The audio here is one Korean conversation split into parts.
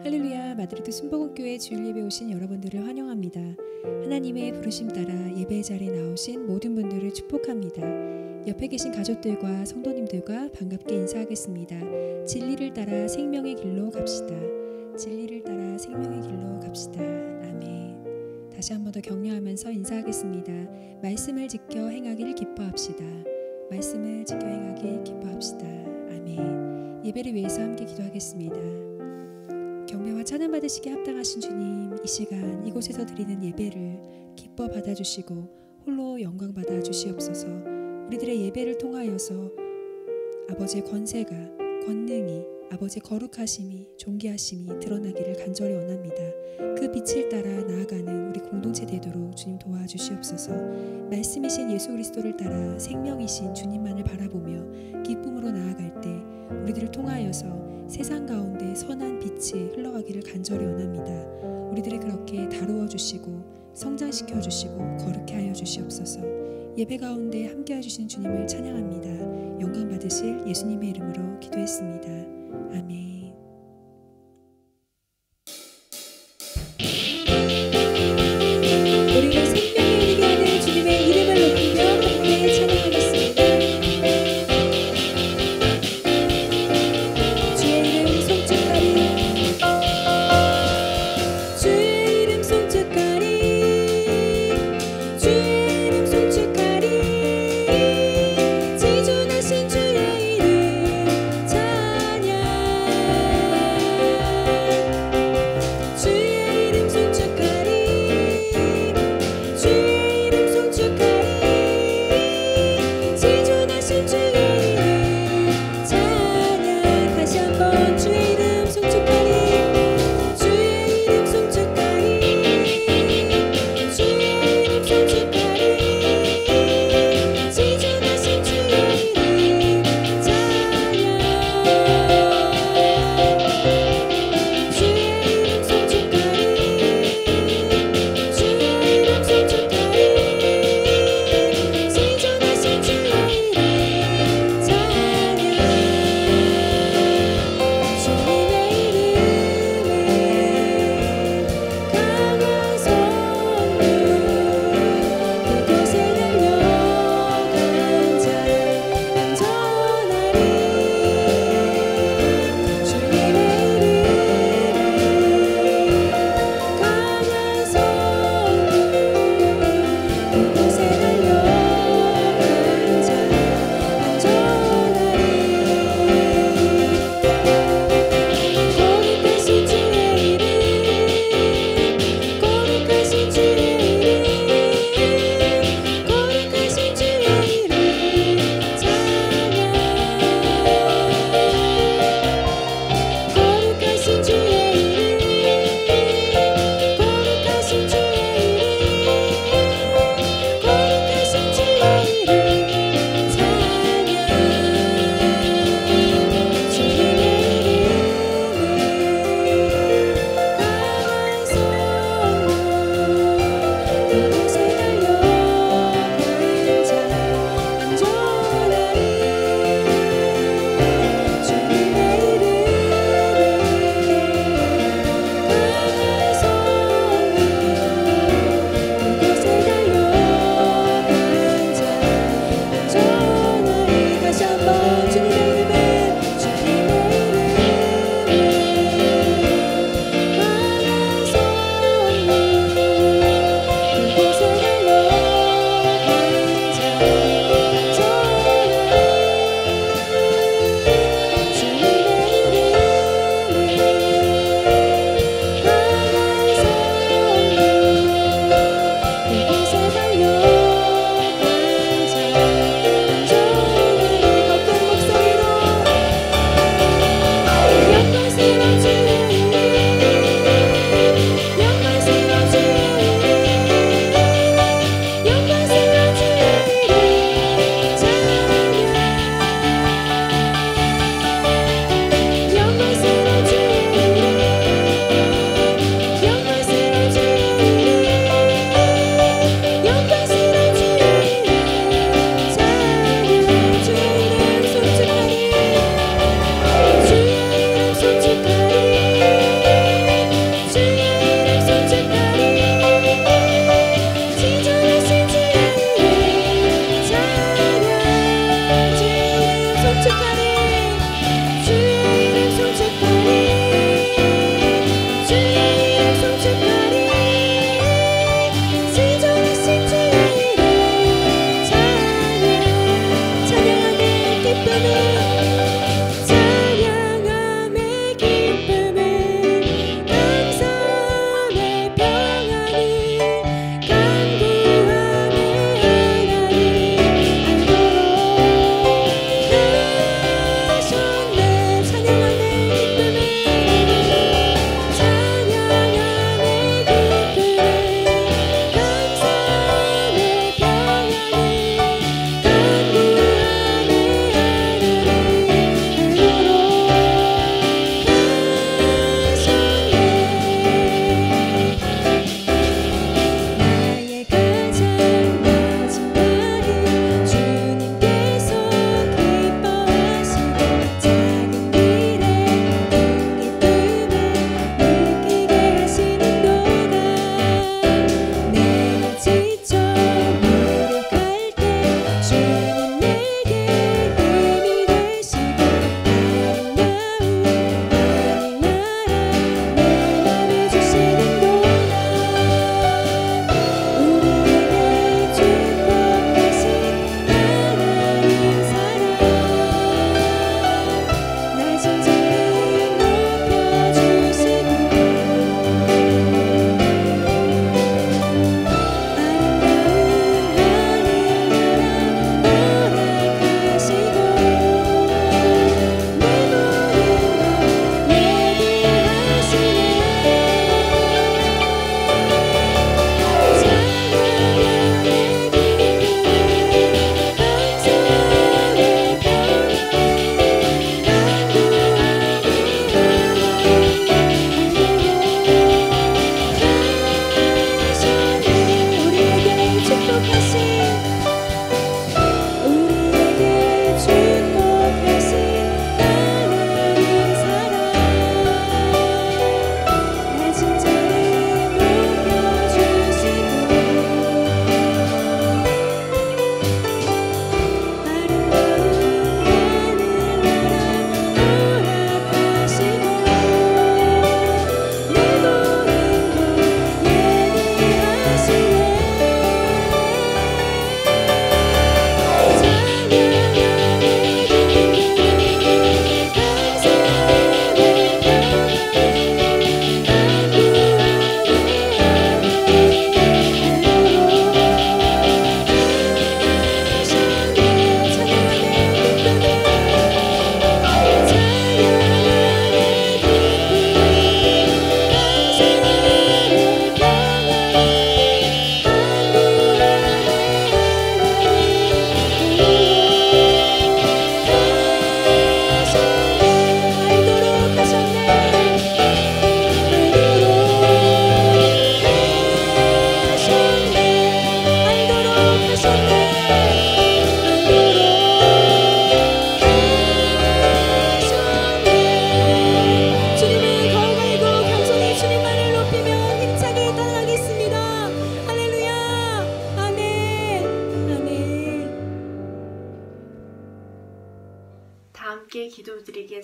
할렐루야, 마드리드 순복음교회 주일 예배 오신 여러분들을 환영합니다. 하나님의 부르심 따라 예배 자리에 나오신 모든 분들을 축복합니다. 옆에 계신 가족들과 성도님들과 반갑게 인사하겠습니다. 진리를 따라 생명의 길로 갑시다. 진리를 따라 생명의 길로 갑시다. 아멘. 다시 한 번 더 격려하면서 인사하겠습니다. 말씀을 지켜 행하기를 기뻐합시다. 말씀을 지켜 행하길 기뻐합시다. 아멘. 예배를 위해서 함께 기도하겠습니다. 경배와 찬양 받으시기에 합당하신 주님, 이 시간 이곳에서 드리는 예배를 기뻐 받아주시고 홀로 영광 받아주시옵소서. 우리들의 예배를 통하여서 아버지의 권세가, 권능이, 아버지의 거룩하심이, 존귀하심이 드러나기를 간절히 원합니다. 그 빛을 따라 나아가는 우리 공동체 되도록 주님 도와주시옵소서. 말씀이신 예수 그리스도를 따라 생명이신 주님만을 바라보며 기쁨으로 나아갈 때 우리들을 통하여서 세상 가운데 선한 빛이 흘러가기를 간절히 원합니다. 우리들을 그렇게 다루어 주시고 성장시켜 주시고 거룩해 하여 주시옵소서. 예배 가운데 함께 해주신 주님을 찬양합니다. 영광 받으실 예수님의 이름으로 기도했습니다. 아멘. 우리는 생명을 이루게 하는 주님의 이름을 높이며 함께 찬양하겠습니다. 주의 이름 송축하리, 주의 이름 송축하리, 주의 이름 송축하리. 지존하신 주의 이름 찬양. 주의 이름 송축하리, 주의 이름 송축하리. 지존하신 주의 이름 찬양. 다시 한번 주의 이름 송축하리, 주의 이름 송축하리, 주의 이름 송축하리. 지존하신 주의 이름 찬양. 주의 이름 송축하리, 주의 이름 송축하리. 지존하신 주의 이름 찬양. 주님의 이름은 강한 성문, 그곳에 달려간 자 안전하리. 주님의 이름은 강한 성문, 그곳에 달려간 자 안전하리. 거룩하신 주의 이름, 거룩하신 주의 이름, 거룩하신 주의 이름 찬양. 거룩하신 주의 이름, 거룩하신 주의 이름, 거룩하신 주의 이름 찬양. 주님의 이름은 강한 성문, 그곳에 달려간 자 안전하리. 주님의 이름은 강한 성문, 그곳에 달려간 자 안전하리. 다시 한번 주님의 이름은, 주님의 이름은 강한 성문, 그곳에 달려간 자 안전하리. 주님의 이름은 강한 성문, 그곳에 달려간 자 안전하리. 더 큰 목소리로 영광스러운 주의 이름, 영광스러운 주의 이름, 영광스러운 주의 이름 찬양. 영광스러운 주의 이름, 영광스러운 주의 이름, 영광스러운 주의 이름 찬양. 주의 이름 송축하리, 주의 이름 송축하리.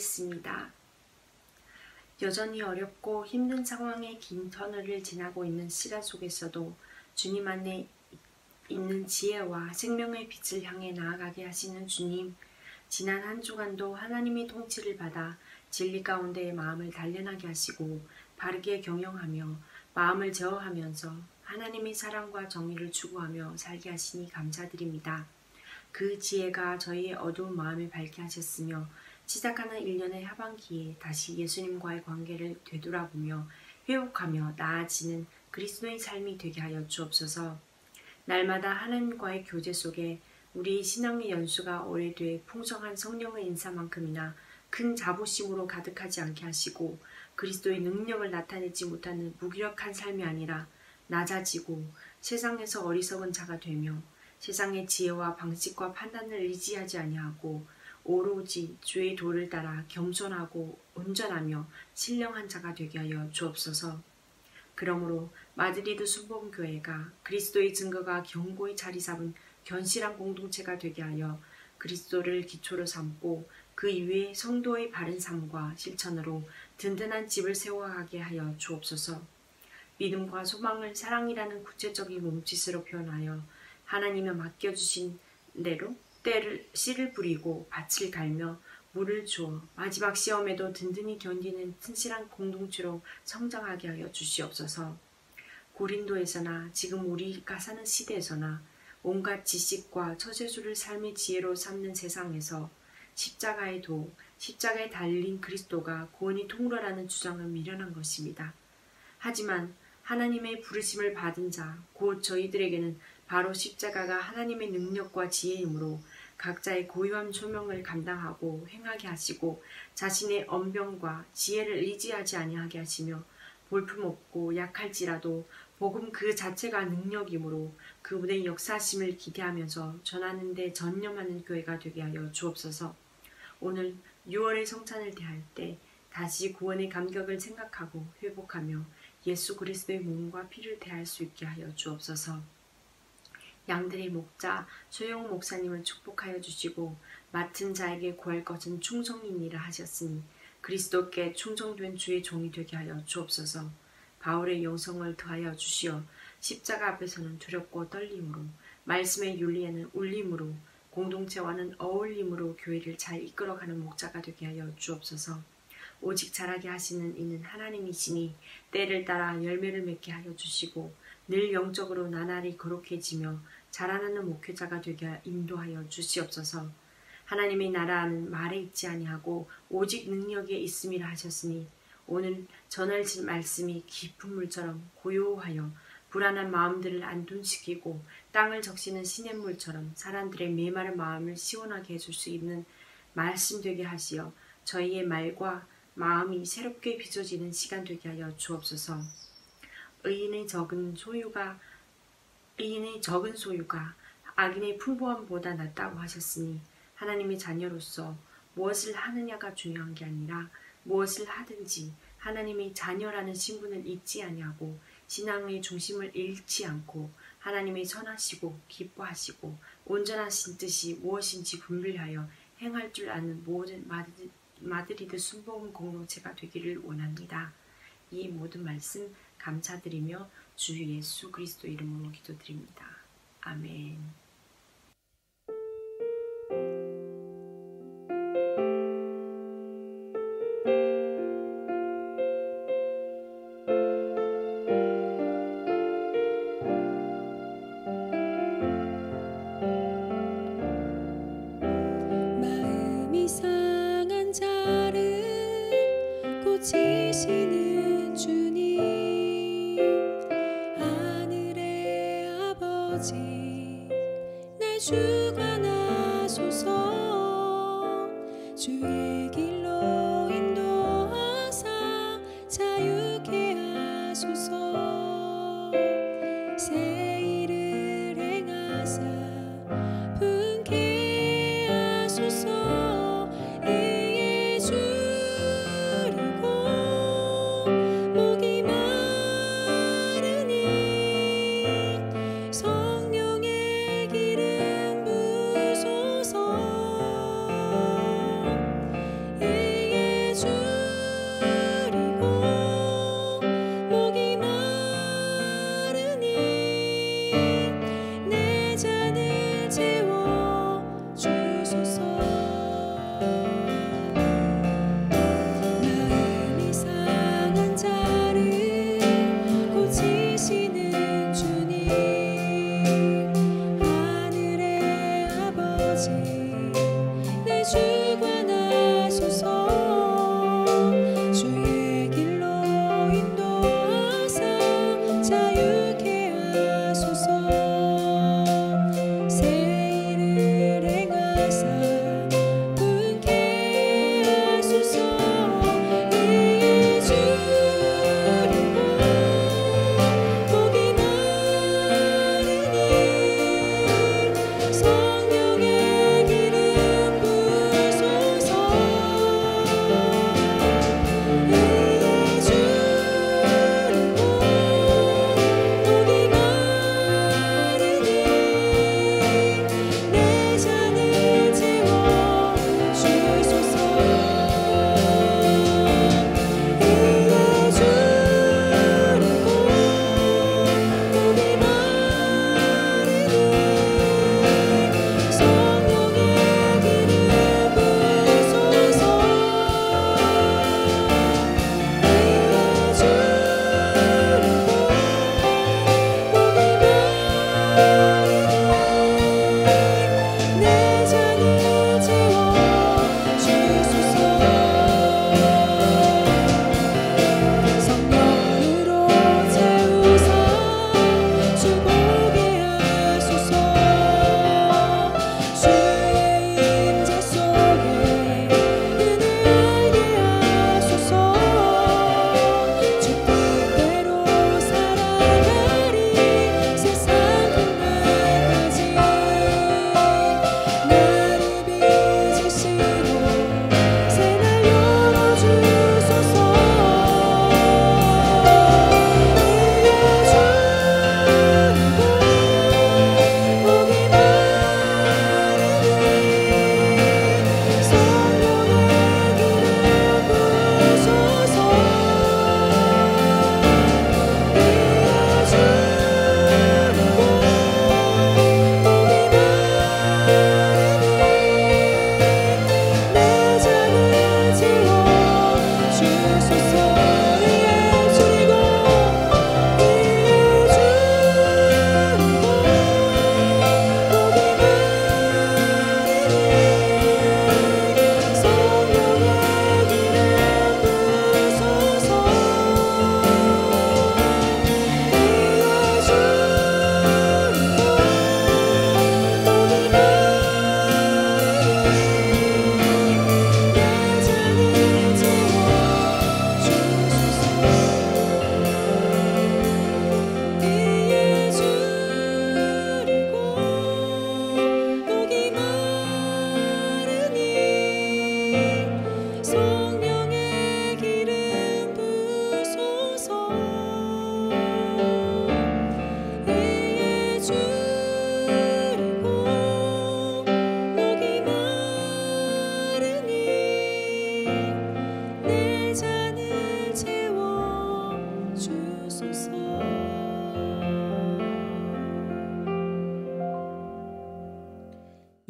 기도하겠습니다. 여전히 어렵고 힘든 상황의 긴 터널을 지나고 있는 시간 속에서도 주님 안에 있는 지혜와 생명의 빛을 향해 나아가게 하시는 주님, 지난 한 주간도 하나님의 통치를 받아 진리 가운데의 마음을 단련하게 하시고 바르게 경영하며 마음을 제어하면서 하나님의 사랑과 정의를 추구하며 살게 하시니 감사드립니다. 그 지혜가 저희의 어두운 마음을 밝게 하셨으며 시작하는 1년의 하반기에 다시 예수님과의 관계를 되돌아보며 회복하며 나아지는 그리스도의 삶이 되게 하여 주옵소서. 날마다 하나님과의 교제 속에 우리 신앙의 연수가 오래돼 풍성한 성령의 인사만큼이나 큰 자부심으로 가득하지 않게 하시고 그리스도의 능력을 나타내지 못하는 무기력한 삶이 아니라 낮아지고 세상에서 어리석은 자가 되며 세상의 지혜와 방식과 판단을 의지하지 아니하고 오로지 주의 도를 따라 겸손하고 온전하며 신령한 자가 되게 하여 주옵소서. 그러므로 마드리드 순복음교회가 그리스도의 증거가 견고히 자리 잡은 견실한 공동체가 되게 하여 그리스도를 기초로 삼고 그 이외의 성도의 바른 삶과 실천으로 든든한 집을 세워가게 하여 주옵소서. 믿음과 소망을 사랑이라는 구체적인 몸짓으로 표현하여 하나님의 맡겨주신 대로 씨를 뿌리고 밭을 갈며 물을 주어 마지막 시험에도 든든히 견디는 튼실한 공동체로 성장하게 하여 주시옵소서. 고린도에서나 지금 우리가 사는 시대에서나 온갖 지식과 처세술을 삶의 지혜로 삼는 세상에서 십자가의 도, 십자가에 달린 그리스도가 구원이 통로라는 주장은 미련한 것입니다. 하지만 하나님의 부르심을 받은 자, 곧 저희들에게는 바로 십자가가 하나님의 능력과 지혜이므로 각자의 고유한 소명을 감당하고 행하게 하시고 자신의 언변과 지혜를 의지하지 아니하게 하시며 볼품없고 약할지라도 복음 그 자체가 능력이므로 그분의 역사심을 기대하면서 전하는 데 전념하는 교회가 되게 하여 주옵소서. 오늘 6월의 성찬을 대할 때 다시 구원의 감격을 생각하고 회복하며 예수 그리스도의 몸과 피를 대할 수 있게 하여 주옵소서. 양들의 목자 소영 목사님을 축복하여 주시고 맡은 자에게 구할 것은 충성이니라 하셨으니 그리스도께 충성된 주의 종이 되게 하여 주옵소서. 바울의 영성을 더하여 주시어 십자가 앞에서는 두렵고 떨림으로 말씀의 윤리에는 울림으로 공동체와는 어울림으로 교회를 잘 이끌어가는 목자가 되게 하여 주옵소서. 오직 자라게 하시는 이는 하나님이시니 때를 따라 열매를 맺게 하여 주시고 늘 영적으로 나날이 거룩해지며 자라나는 목회자가 되게 인도하여 주시옵소서. 하나님의 나라는 말에 있지 아니하고 오직 능력에 있음이라 하셨으니 오늘 전할 말씀이 깊은 물처럼 고요하여 불안한 마음들을 안둔시키고 땅을 적시는 시냇물처럼 사람들의 메마른 마음을 시원하게 해줄 수 있는 말씀 되게 하시어 저희의 말과 마음이 새롭게 빚어지는 시간 되게 하여 주옵소서. 의인의 적은 소유가 악인의 풍부함보다 낫다고 하셨으니 하나님의 자녀로서 무엇을 하느냐가 중요한 게 아니라 무엇을 하든지 하나님의 자녀라는 신분을 잊지 아니하고 신앙의 중심을 잃지 않고 하나님의 선하시고 기뻐하시고 온전하신 뜻이 무엇인지 분별하여 행할 줄 아는 모든 마드리드 순복음 공동체가 되기를 원합니다. 이 모든 말씀 감사드리며 주 예수 그리스도 이름으로 기도드립니다. 아멘. 마음이 상한 자를 고치시는 주님, 하늘의 아버지 날 주관하소서. 주의 길로 인도하사 자유케 하소서. 새 일을 행하사 분케 하소서. 이에 줄이고 목이 마르니 성령의 기름 부소서. 이에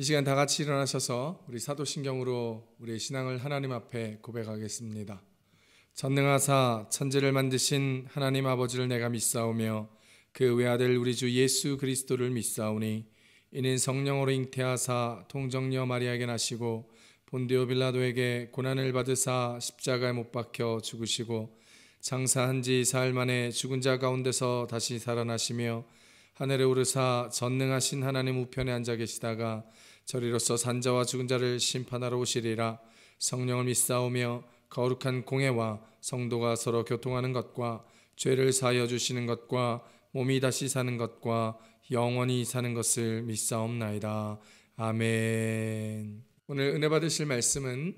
이 시간 다 같이 일어나셔서 우리 사도신경으로 우리의 신앙을 하나님 앞에 고백하겠습니다. 전능하사 천지를 만드신 하나님 아버지를 내가 믿사오며 그 외아들 우리 주 예수 그리스도를 믿사오니 이는 성령으로 잉태하사 통정녀 마리아에게 나시고 본디오 빌라도에게 고난을 받으사 십자가에 못 박혀 죽으시고 장사한 지 사흘 만에 죽은 자 가운데서 다시 살아나시며 하늘에 오르사 전능하신 하나님 우편에 앉아 계시다가 저리로서 산자와 죽은 자를 심판하러 오시리라. 성령을 믿사오며 거룩한 공회와 성도가 서로 교통하는 것과 죄를 사하여 주시는 것과 몸이 다시 사는 것과 영원히 사는 것을 믿사옵나이다. 아멘. 오늘 은혜 받으실 말씀은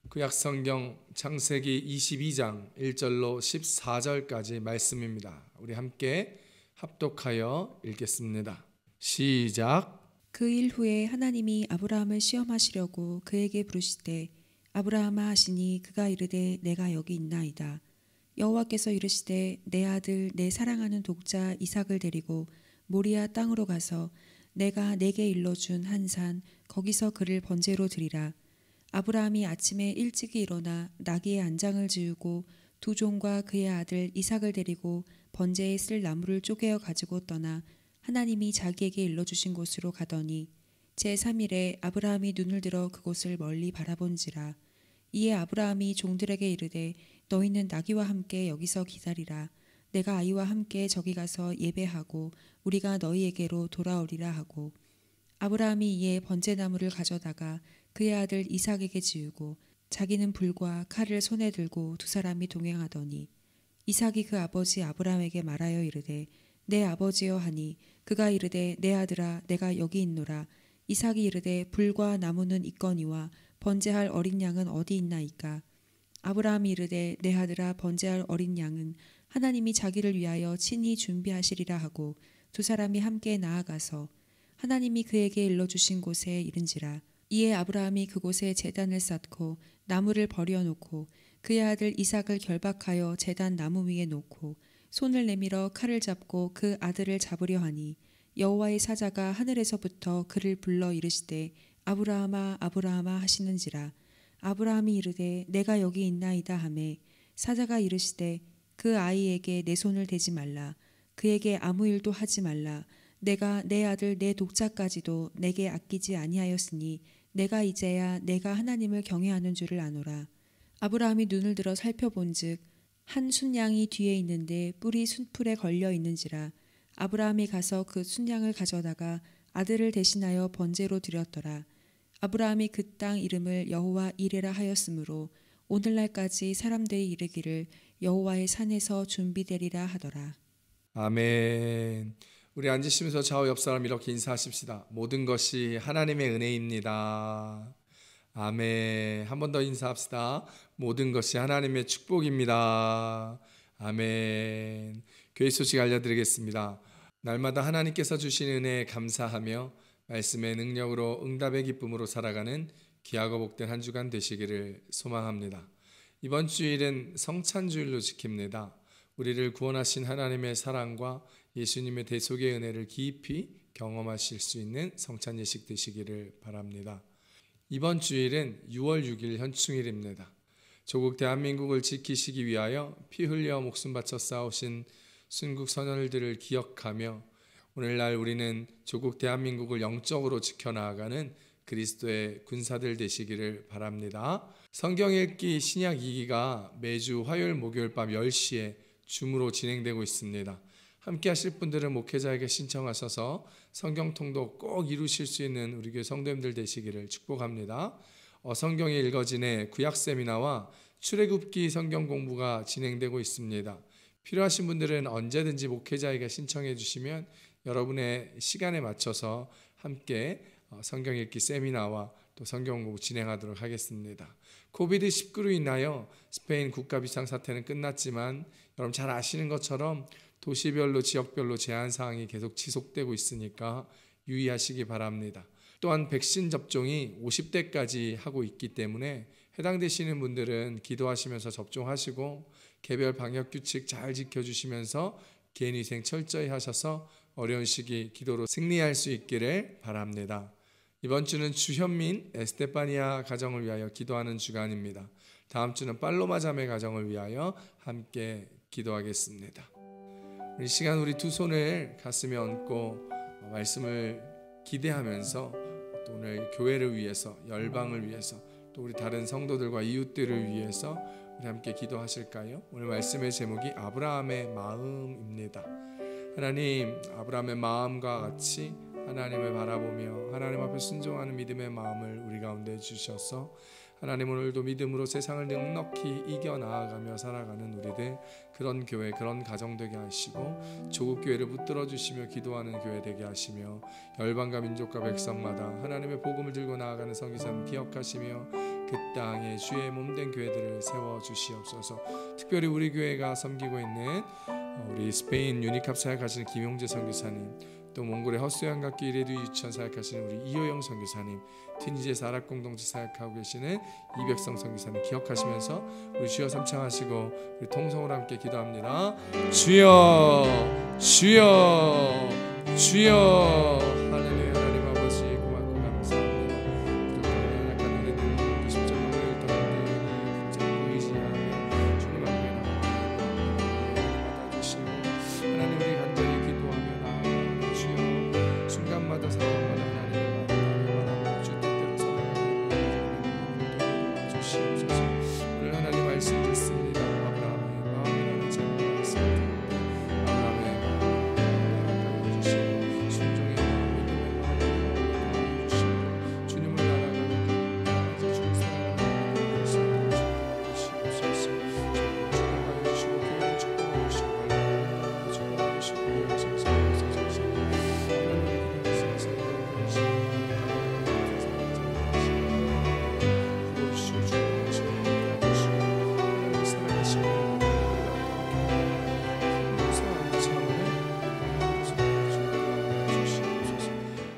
구약성경 창세기 22장 1절로 14절까지 말씀입니다. 우리 함께 합독하여 읽겠습니다. 시작. 그 일 후에 하나님이 아브라함을 시험하시려고 그에게 부르시되 아브라함아 하시니 그가 이르되 내가 여기 있나이다. 여호와께서 이르시되 내 아들 내 사랑하는 독자 이삭을 데리고 모리아 땅으로 가서 내가 내게 일러준 한 산 거기서 그를 번제로 드리라. 아브라함이 아침에 일찍이 일어나 나귀의 안장을 지우고 두 종과 그의 아들 이삭을 데리고 번제에 쓸 나무를 쪼개어 가지고 떠나 하나님이 자기에게 일러주신 곳으로 가더니 제3일에 아브라함이 눈을 들어 그곳을 멀리 바라본지라. 이에 아브라함이 종들에게 이르되 너희는 나귀와 함께 여기서 기다리라. 내가 아이와 함께 저기 가서 예배하고 우리가 너희에게로 돌아오리라 하고 아브라함이 이에 번제나무를 가져다가 그의 아들 이삭에게 지우고 자기는 불과 칼을 손에 들고 두 사람이 동행하더니 이삭이 그 아버지 아브라함에게 말하여 이르되 내 아버지여 하니 그가 이르되 내 아들아 내가 여기 있노라. 이삭이 이르되 불과 나무는 있거니와 번제할 어린 양은 어디 있나이까. 아브라함이 이르되 내 아들아 번제할 어린 양은 하나님이 자기를 위하여 친히 준비하시리라 하고 두 사람이 함께 나아가서 하나님이 그에게 일러주신 곳에 이른지라. 이에 아브라함이 그곳에 제단을 쌓고 나무를 버려놓고 그의 아들 이삭을 결박하여 제단 나무 위에 놓고 손을 내밀어 칼을 잡고 그 아들을 잡으려 하니 여호와의 사자가 하늘에서부터 그를 불러 이르시되 아브라함아 아브라함아 하시는지라. 아브라함이 이르되 내가 여기 있나이다 하매 사자가 이르시되 그 아이에게 내 손을 대지 말라. 그에게 아무 일도 하지 말라. 내가 내 아들 내 독자까지도 내게 아끼지 아니하였으니 내가 이제야 내가 하나님을 경외하는 줄을 아노라. 아브라함이 눈을 들어 살펴본즉 한 순양이 뒤에 있는데 뿔이 순풀에 걸려 있는지라. 아브라함이 가서 그 순양을 가져다가 아들을 대신하여 번제로 드렸더라. 아브라함이 그 땅 이름을 여호와 이레라 하였으므로 오늘날까지 사람들이 이르기를 여호와의 산에서 준비되리라 하더라. 아멘. 우리 앉으시면서 좌우 옆 사람 이렇게 인사하십시다. 모든 것이 하나님의 은혜입니다. 아멘. 한 번 더 인사합시다. 모든 것이 하나님의 축복입니다. 아멘. 교회 소식 알려드리겠습니다. 날마다 하나님께서 주신 은혜에 감사하며 말씀의 능력으로 응답의 기쁨으로 살아가는 귀하고 복된 한 주간 되시기를 소망합니다. 이번 주일은 성찬주일로 지킵니다. 우리를 구원하신 하나님의 사랑과 예수님의 대속의 은혜를 깊이 경험하실 수 있는 성찬 예식 되시기를 바랍니다. 이번 주일은 6월 6일 현충일입니다. 조국 대한민국을 지키시기 위하여 피 흘려 목숨 바쳐 싸우신 순국 선열들을 기억하며 오늘날 우리는 조국 대한민국을 영적으로 지켜나가는 그리스도의 군사들 되시기를 바랍니다. 성경 읽기 신약 2기가 매주 화요일 목요일 밤 10시에 줌으로 진행되고 있습니다. 함께 하실 분들은 목회자에게 신청하셔서 성경 통독 꼭 이루실 수 있는 우리 교회 성도님들 되시기를 축복합니다. 성경이 읽어지네 구약 세미나와 출애굽기 성경 공부가 진행되고 있습니다. 필요하신 분들은 언제든지 목회자에게 신청해 주시면 여러분의 시간에 맞춰서 함께 성경 읽기 세미나와 또 성경 공부 진행하도록 하겠습니다. 코비드-19로 인하여 스페인 국가 비상사태는 끝났지만 여러분 잘 아시는 것처럼 도시별로 지역별로 제한 사항이 계속 지속되고 있으니까 유의하시기 바랍니다. 또한 백신 접종이 50대까지 하고 있기 때문에 해당되시는 분들은 기도하시면서 접종하시고 개별 방역규칙 잘 지켜주시면서 개인위생 철저히 하셔서 어려운 시기 기도로 승리할 수 있기를 바랍니다. 이번 주는 주현민, 에스테파니아 가정을 위하여 기도하는 주간입니다. 다음 주는 팔로마 자매 가정을 위하여 함께 기도하겠습니다. 이 시간 우리 두 손을 가슴에 얹고 말씀을 기대하면서 또 오늘 교회를 위해서, 열방을 위해서, 또 우리 다른 성도들과 이웃들을 위해서 우리 함께 기도하실까요? 오늘 말씀의 제목이 아브라함의 마음입니다. 하나님, 아브라함의 마음과 같이 하나님을 바라보며 하나님 앞에 순종하는 믿음의 마음을 우리 가운데 주셔서 하나님 오늘도 믿음으로 세상을 넉넉히 이겨나아가며 살아가는 우리들, 그런 교회, 그런 가정 되게 하시고 조국 교회를 붙들어 주시며 기도하는 교회 되게 하시며 열방과 민족과 백성마다 하나님의 복음을 들고 나아가는 성기사님 기억하시며 그 땅에 주의 몸된 교회들을 세워 주시옵소서. 특별히 우리 교회가 섬기고 있는 우리 스페인 유니캅 사역하시는 김용재 선교사님, 또 몽골의 헛수양각기 이레드 유치원 사역하시는 우리 이호영 선교사님, 튀니지에서 아랍 공동체 사역하고 계시는 이백성 선교사님 기억하시면서 우리 주여 삼창하시고 우리 통성으로 함께 기도합니다. 주여, 주여, 주여. 할렐루야. 하나님 아버지 고맙고 감사합니다. 부족한 약한 우리들 십자가를 떠나는 붙잡고 의지하며 주님 앞에 나아가 받아주시고 하나님 우리 간절히 기도하며 나아가 주여 순간마다 상황마다 하나님을 바라보고 주 뜻대로 살아가는 도와주시옵소서. 오늘 하나님 말씀 듣습니다. 아브라함의 마음이라는 제목의 말씀 듣는데 아브라함의 마음을 주시고 순종의 마음, 믿음의 마음을 주시고 주님을 따라가는 끝까지 주 사랑하는 말씀을 주시옵소서. 축복하여 주시고 교회를 축복하여 주시고 열방을 축복하여 주시고 영생성을 주시고 하나님의 기름을 세상에 주시고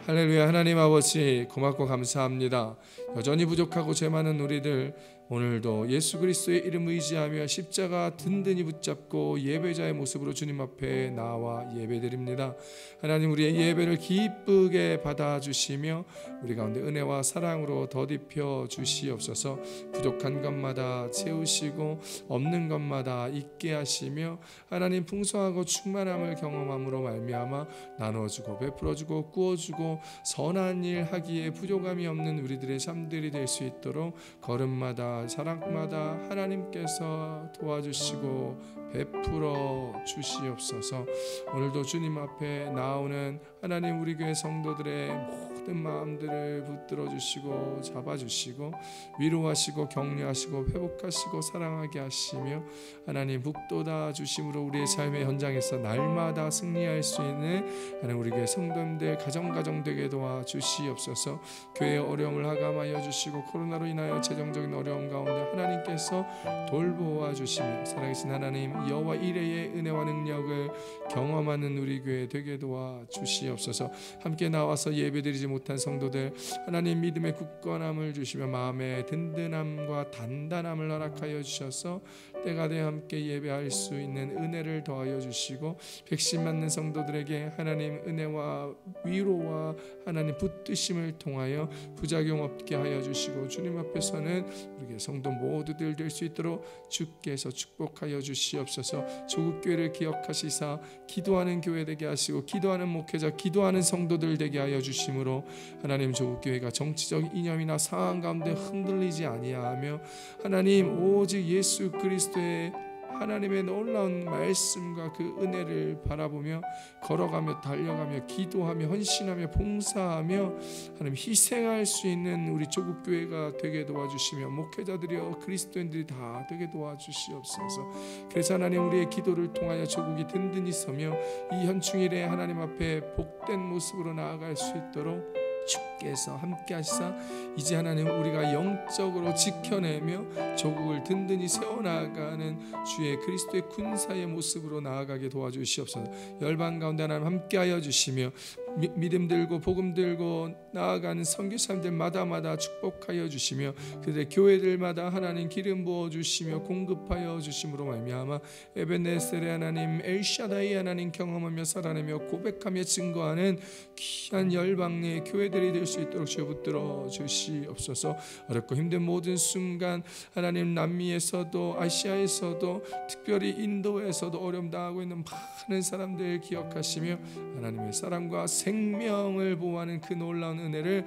할렐루야. 하나님 아버지 고맙고 감사합니다. 여전히 부족하고 죄 많은 우리들 오늘도 예수 그리스도의 이름 의지하며 십자가 든든히 붙잡고 예배자의 모습으로 주님 앞에 나와 예배드립니다. 하나님 우리의 예배를 기쁘게 받아주시며 우리 가운데 은혜와 사랑으로 덧입혀 주시옵소서. 부족한 것마다 채우시고 없는 것마다 있게 하시며 하나님 풍성하고 충만함을 경험함으로 말미암아 나눠주고 베풀어주고 구워주고 선한 일 하기에 부족함이 없는 우리들의 삶들이 될 수 있도록 걸음마다 사랑마다 하나님께서 도와주시고 베풀어 주시옵소서. 오늘도 주님 앞에 나오는 하나님 우리 교회 성도들의 모든 마음들을 붙들어 주시고 잡아주시고 위로하시고 격려하시고 회복하시고 사랑하게 하시며 하나님 북돋아 주심으로 우리의 삶의 현장에서 날마다 승리할 수 있는 하나님 우리 교회 성도님들 가정 되게 도와주시옵소서. 교회의 어려움을 하감하여 주시고 코로나로 인하여 재정적인 어려움 가운데 하나님께서 돌보아 주시며 살아계신 하나님 여호와 이레의 은혜와 능력을 경험하는 우리 교회 되게 도와주시옵소서. 함께 나와서 예배드리지 못한 성도들 하나님 믿음의 굳건함을 주시며 마음의 든든함과 단단함을 허락하여 주셔서 때가 되어 함께 예배할 수 있는 은혜를 더하여 주시고 백신 맞는 성도들에게 하나님 은혜와 위로와 하나님 붙드심을 통하여 부작용 없게 하여 주시고 주님 앞에서는 우리 성도 모두들 될 수 있도록 주께서 축복하여 주시옵소서. 조국교회를 기억하시사 기도하는 교회 되게 하시고 기도하는 목회자 기도하는 성도들 되게 하여 주심으로 하나님 조국교회가 정치적 이념이나 상황 가운데 흔들리지 아니하며 하나님 오직 예수 그리스도의 하나님의 놀라운 말씀과 그 은혜를 바라보며 걸어가며 달려가며 기도하며 헌신하며 봉사하며 하나님 희생할 수 있는 우리 조국교회가 되게 도와주시며 목회자들이여 그리스도인들이 다 되게 도와주시옵소서. 그래서 하나님 우리의 기도를 통하여 조국이 든든히 서며 이 현충일에 하나님 앞에 복된 모습으로 나아갈 수 있도록 주께서 함께 하시사 이제 하나님 우리가 영적으로 지켜내며 조국을 든든히 세워나가는 주의 그리스도의 군사의 모습으로 나아가게 도와주시옵소서. 열방 가운데 하나님 함께하여 주시며 믿음 들고 복음 들고 나아가는 선교사님들마다 축복하여 주시며 그들의 교회들마다 하나님 기름 부어 주시며 공급하여 주심으로 말미암아 에베네셀의 하나님 엘샤다이 하나님 경험하며 살아내며 고백하며 증거하는 귀한 열방의 교회들이 될 수 있도록 주여 붙들어 주시옵소서. 어렵고 힘든 모든 순간 하나님 남미에서도 아시아에서도 특별히 인도에서도 어려움 당하고 있는 많은 사람들 기억하시며 하나님의 사랑과 생명을 보호하는 그 놀라운 은혜를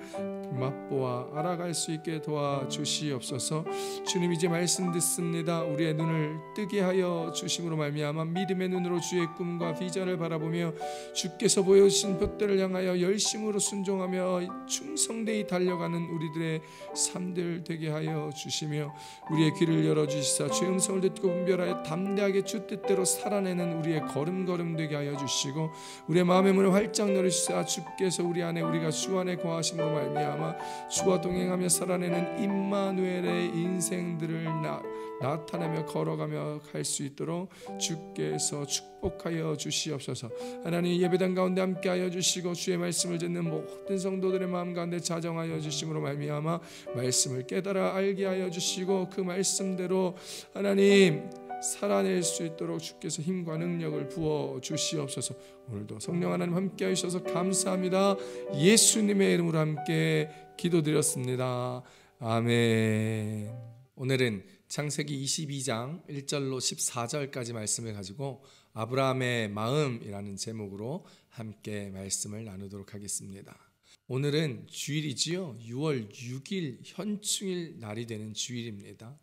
맛보아 알아갈 수 있게 도와주시옵소서. 주님 이제 말씀 듣습니다. 우리의 눈을 뜨게 하여 주심으로 말미암아 믿음의 눈으로 주의 꿈과 비전을 바라보며 주께서 보여주신 돛대를 향하여 열심으로 순종하며 충성되이 달려가는 우리들의 삶들 되게 하여 주시며 우리의 귀를 열어주시사 주의 음성을 듣고 분별하여 담대하게 주 뜻대로 살아내는 우리의 걸음걸음 되게 하여 주시고 우리의 마음의 문을 활짝 열어주시사 주께서 우리 안에 우리가 주 안에 거하심으로 말미암아 주와 동행하며 살아내는 임마누엘의 인생들을 나타내며 걸어가며 갈 수 있도록 주께서 축복하여 주시옵소서. 하나님 예배당 가운데 함께하여 주시고 주의 말씀을 듣는 모든 성도들의 마음 가운데 자정하여 주심으로 말미암아 말씀을 깨달아 알게 하여 주시고 그 말씀대로 하나님 살아낼 수 있도록 주께서 힘과 능력을 부어 주시옵소서. 오늘도 성령 하나님 함께 하셔서 감사합니다. 예수님의 이름으로 함께 기도드렸습니다. 아멘. 오늘은 창세기 22장 1절로 14절까지 말씀을 가지고 아브라함의 마음이라는 제목으로 함께 말씀을 나누도록 하겠습니다. 오늘은 주일이지요. 6월 6일 현충일 날이 되는 주일입니다.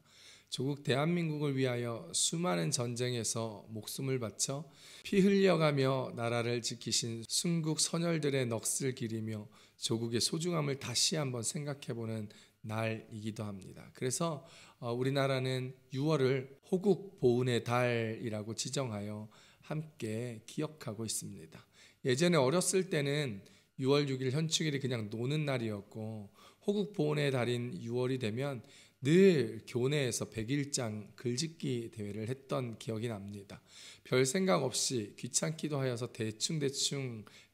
조국 대한민국을 위하여 수많은 전쟁에서 목숨을 바쳐 피 흘려가며 나라를 지키신 순국 선열들의 넋을 기리며 조국의 소중함을 다시 한번 생각해보는 날이기도 합니다. 그래서 우리나라는 6월을 호국 보훈의 달이라고 지정하여 함께 기억하고 있습니다. 예전에 어렸을 때는 6월 6일 현충일이 그냥 노는 날이었고 호국 보훈의 달인 6월이 되면 늘 교내에서 100일장 글짓기 대회를 했던 기억이 납니다. 별 생각 없이 귀찮기도 하여서 대충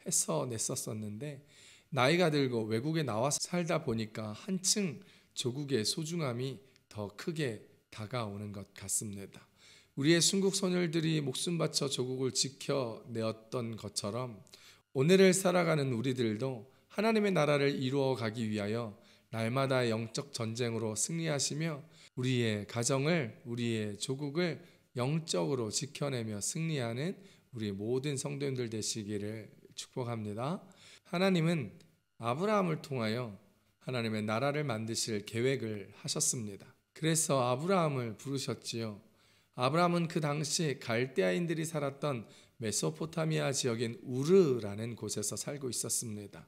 해서 냈었었는데 나이가 들고 외국에 나와 살다 보니까 한층 조국의 소중함이 더 크게 다가오는 것 같습니다. 우리의 순국 선열들이 목숨 바쳐 조국을 지켜내었던 것처럼 오늘을 살아가는 우리들도 하나님의 나라를 이루어 가기 위하여 날마다 영적 전쟁으로 승리하시며 우리의 가정을 우리의 조국을 영적으로 지켜내며 승리하는 우리 모든 성도님들 되시기를 축복합니다. 하나님은 아브라함을 통하여 하나님의 나라를 만드실 계획을 하셨습니다. 그래서 아브라함을 부르셨지요. 아브라함은 그 당시 갈대아인들이 살았던 메소포타미아 지역인 우르라는 곳에서 살고 있었습니다.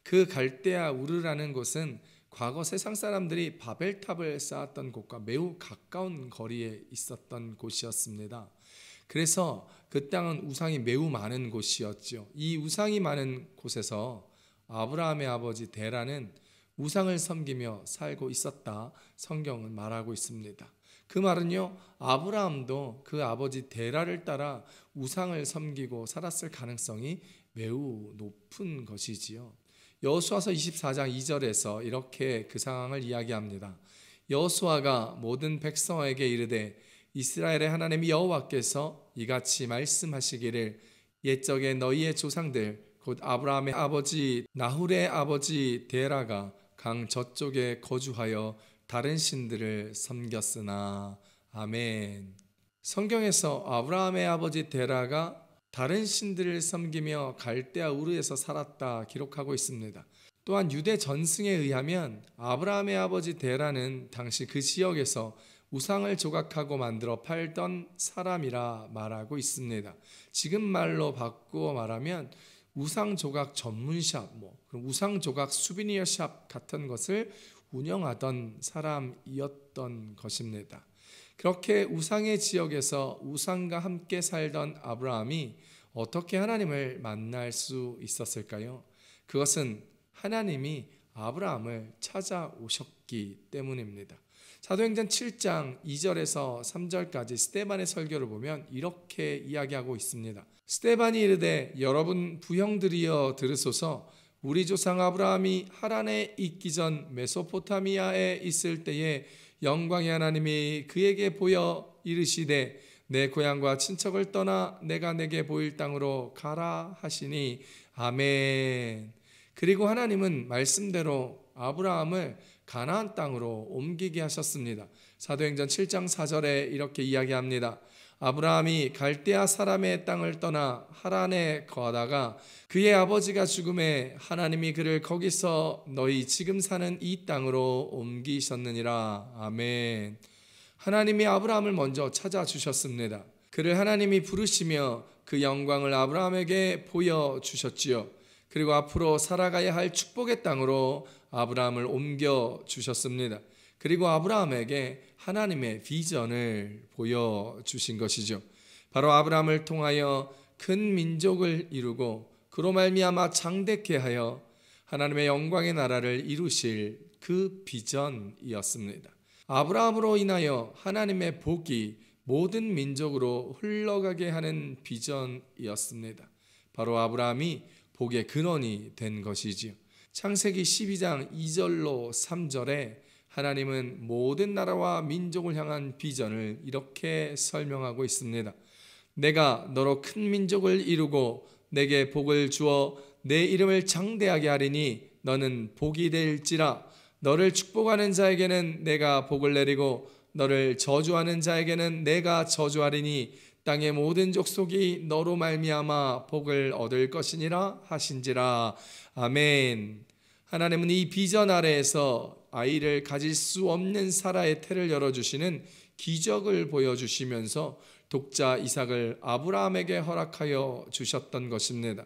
그 갈대아 우르라는 곳은 과거 세상 사람들이 바벨탑을 쌓았던 곳과 매우 가까운 거리에 있었던 곳이었습니다. 그래서 그 땅은 우상이 매우 많은 곳이었죠. 이 우상이 많은 곳에서 아브라함의 아버지 데라는 우상을 섬기며 살고 있었다 성경은 말하고 있습니다. 그 말은요, 아브라함도 그 아버지 데라를 따라 우상을 섬기고 살았을 가능성이 매우 높은 것이지요. 여호수아서 24장 2절에서 이렇게 그 상황을 이야기합니다. 여호수아가 모든 백성에게 이르되 이스라엘의 하나님 여호와께서 이같이 말씀하시기를 옛적에 너희의 조상들 곧 아브라함의 아버지 나홀의 아버지 데라가 강 저쪽에 거주하여 다른 신들을 섬겼으나. 아멘. 성경에서 아브라함의 아버지 데라가 다른 신들을 섬기며 갈대아 우르에서 살았다 기록하고 있습니다. 또한 유대 전승에 의하면 아브라함의 아버지 데라는 당시 그 지역에서 우상을 조각하고 만들어 팔던 사람이라 말하고 있습니다. 지금 말로 바꾸어 말하면 우상 조각 전문샵, 그럼 우상 조각 수비니어 샵 같은 것을 운영하던 사람이었던 것입니다. 그렇게 우상의 지역에서 우상과 함께 살던 아브라함이 어떻게 하나님을 만날 수 있었을까요? 그것은 하나님이 아브라함을 찾아오셨기 때문입니다. 사도행전 7장 2절에서 3절까지 스데반의 설교를 보면 이렇게 이야기하고 있습니다. 스데반이 이르되 여러분 부형들이여 들으소서. 우리 조상 아브라함이 하란에 있기 전 메소포타미아에 있을 때에 영광의 하나님이 그에게 보여 이르시되 내 고향과 친척을 떠나 내가 내게 보일 땅으로 가라 하시니 아멘. 그리고 하나님은 말씀대로 아브라함을 가나안 땅으로 옮기게 하셨습니다. 사도행전 7장 4절에 이렇게 이야기합니다. 아브라함이 갈대아 사람의 땅을 떠나 하란에 거하다가 그의 아버지가 죽음에 하나님이 그를 거기서 너희 지금 사는 이 땅으로 옮기셨느니라. 아멘. 하나님이 아브라함을 먼저 찾아주셨습니다. 그를 하나님이 부르시며 그 영광을 아브라함에게 보여주셨지요. 그리고 앞으로 살아가야 할 축복의 땅으로 아브라함을 옮겨주셨습니다. 그리고 아브라함에게 하나님의 비전을 보여주신 것이죠. 바로 아브라함을 통하여 큰 민족을 이루고 그로 말미암아 장대케 하여 하나님의 영광의 나라를 이루실 그 비전이었습니다. 아브라함으로 인하여 하나님의 복이 모든 민족으로 흘러가게 하는 비전이었습니다. 바로 아브라함이 복의 근원이 된 것이지요. 창세기 12장 2절로 3절에 하나님은 모든 나라와 민족을 향한 비전을 이렇게 설명하고 있습니다. 내가 너로 큰 민족을 이루고 내게 복을 주어 내 이름을 장대하게 하리니 너는 복이 될지라. 너를 축복하는 자에게는 내가 복을 내리고 너를 저주하는 자에게는 내가 저주하리니 땅의 모든 족속이 너로 말미암아 복을 얻을 것이니라 하신지라. 아멘. 하나님은 이 비전 아래에서 아이를 가질 수 없는 사라의 태를 열어주시는 기적을 보여주시면서 독자 이삭을 아브라함에게 허락하여 주셨던 것입니다.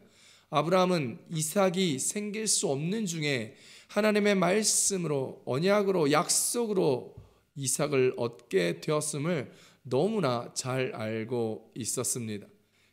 아브라함은 이삭이 생길 수 없는 중에 하나님의 말씀으로 언약으로 약속으로 이삭을 얻게 되었음을 너무나 잘 알고 있었습니다.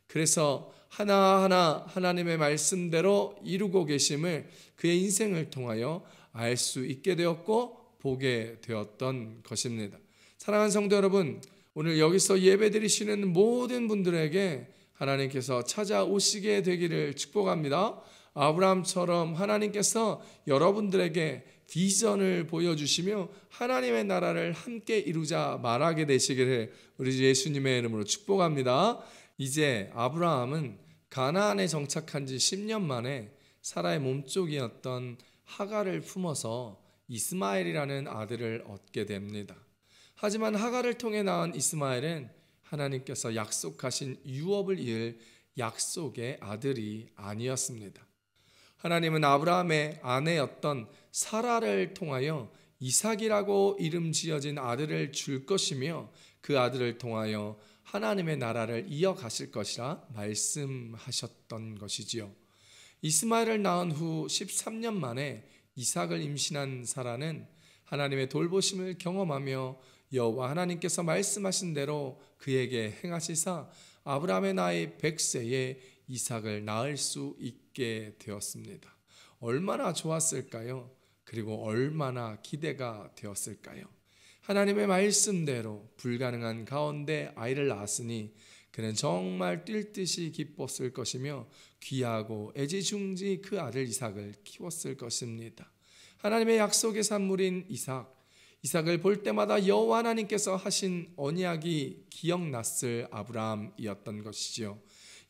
그래서 하나하나 하나님의 말씀대로 이루고 계심을 그의 인생을 통하여 알 수 있게 되었고 보게 되었던 것입니다. 사랑하는 성도 여러분, 오늘 여기서 예배드리시는 모든 분들에게 하나님께서 찾아오시게 되기를 축복합니다. 아브라함처럼 하나님께서 여러분들에게 비전을 보여주시며 하나님의 나라를 함께 이루자 말하게 되시기를 우리 주 예수님의 이름으로 축복합니다. 이제 아브라함은 가나안에 정착한 지 10년 만에 사라의 몸쪽이었던 하갈을 품어서 이스마엘이라는 아들을 얻게 됩니다. 하지만 하갈을 통해 낳은 이스마엘은 하나님께서 약속하신 유업을 이을 약속의 아들이 아니었습니다. 하나님은 아브라함의 아내였던 사라를 통하여 이삭이라고 이름 지어진 아들을 줄 것이며 그 아들을 통하여 하나님의 나라를 이어가실 것이라 말씀하셨던 것이지요. 이스마엘을 낳은 후 13년 만에 이삭을 임신한 사라는 하나님의 돌보심을 경험하며 여호와 하나님께서 말씀하신 대로 그에게 행하시사 아브라함의 나이 100세에 이삭을 낳을 수 있게 되었습니다. 얼마나 좋았을까요? 그리고 얼마나 기대가 되었을까요? 하나님의 말씀대로 불가능한 가운데 아이를 낳았으니 그는 정말 뛸 듯이 기뻤을 것이며 귀하고 애지중지 그 아들 이삭을 키웠을 것입니다. 하나님의 약속의 산물인 이삭을 볼 때마다 여호와 하나님께서 하신 언약이 기억났을 아브라함이었던 것이지요.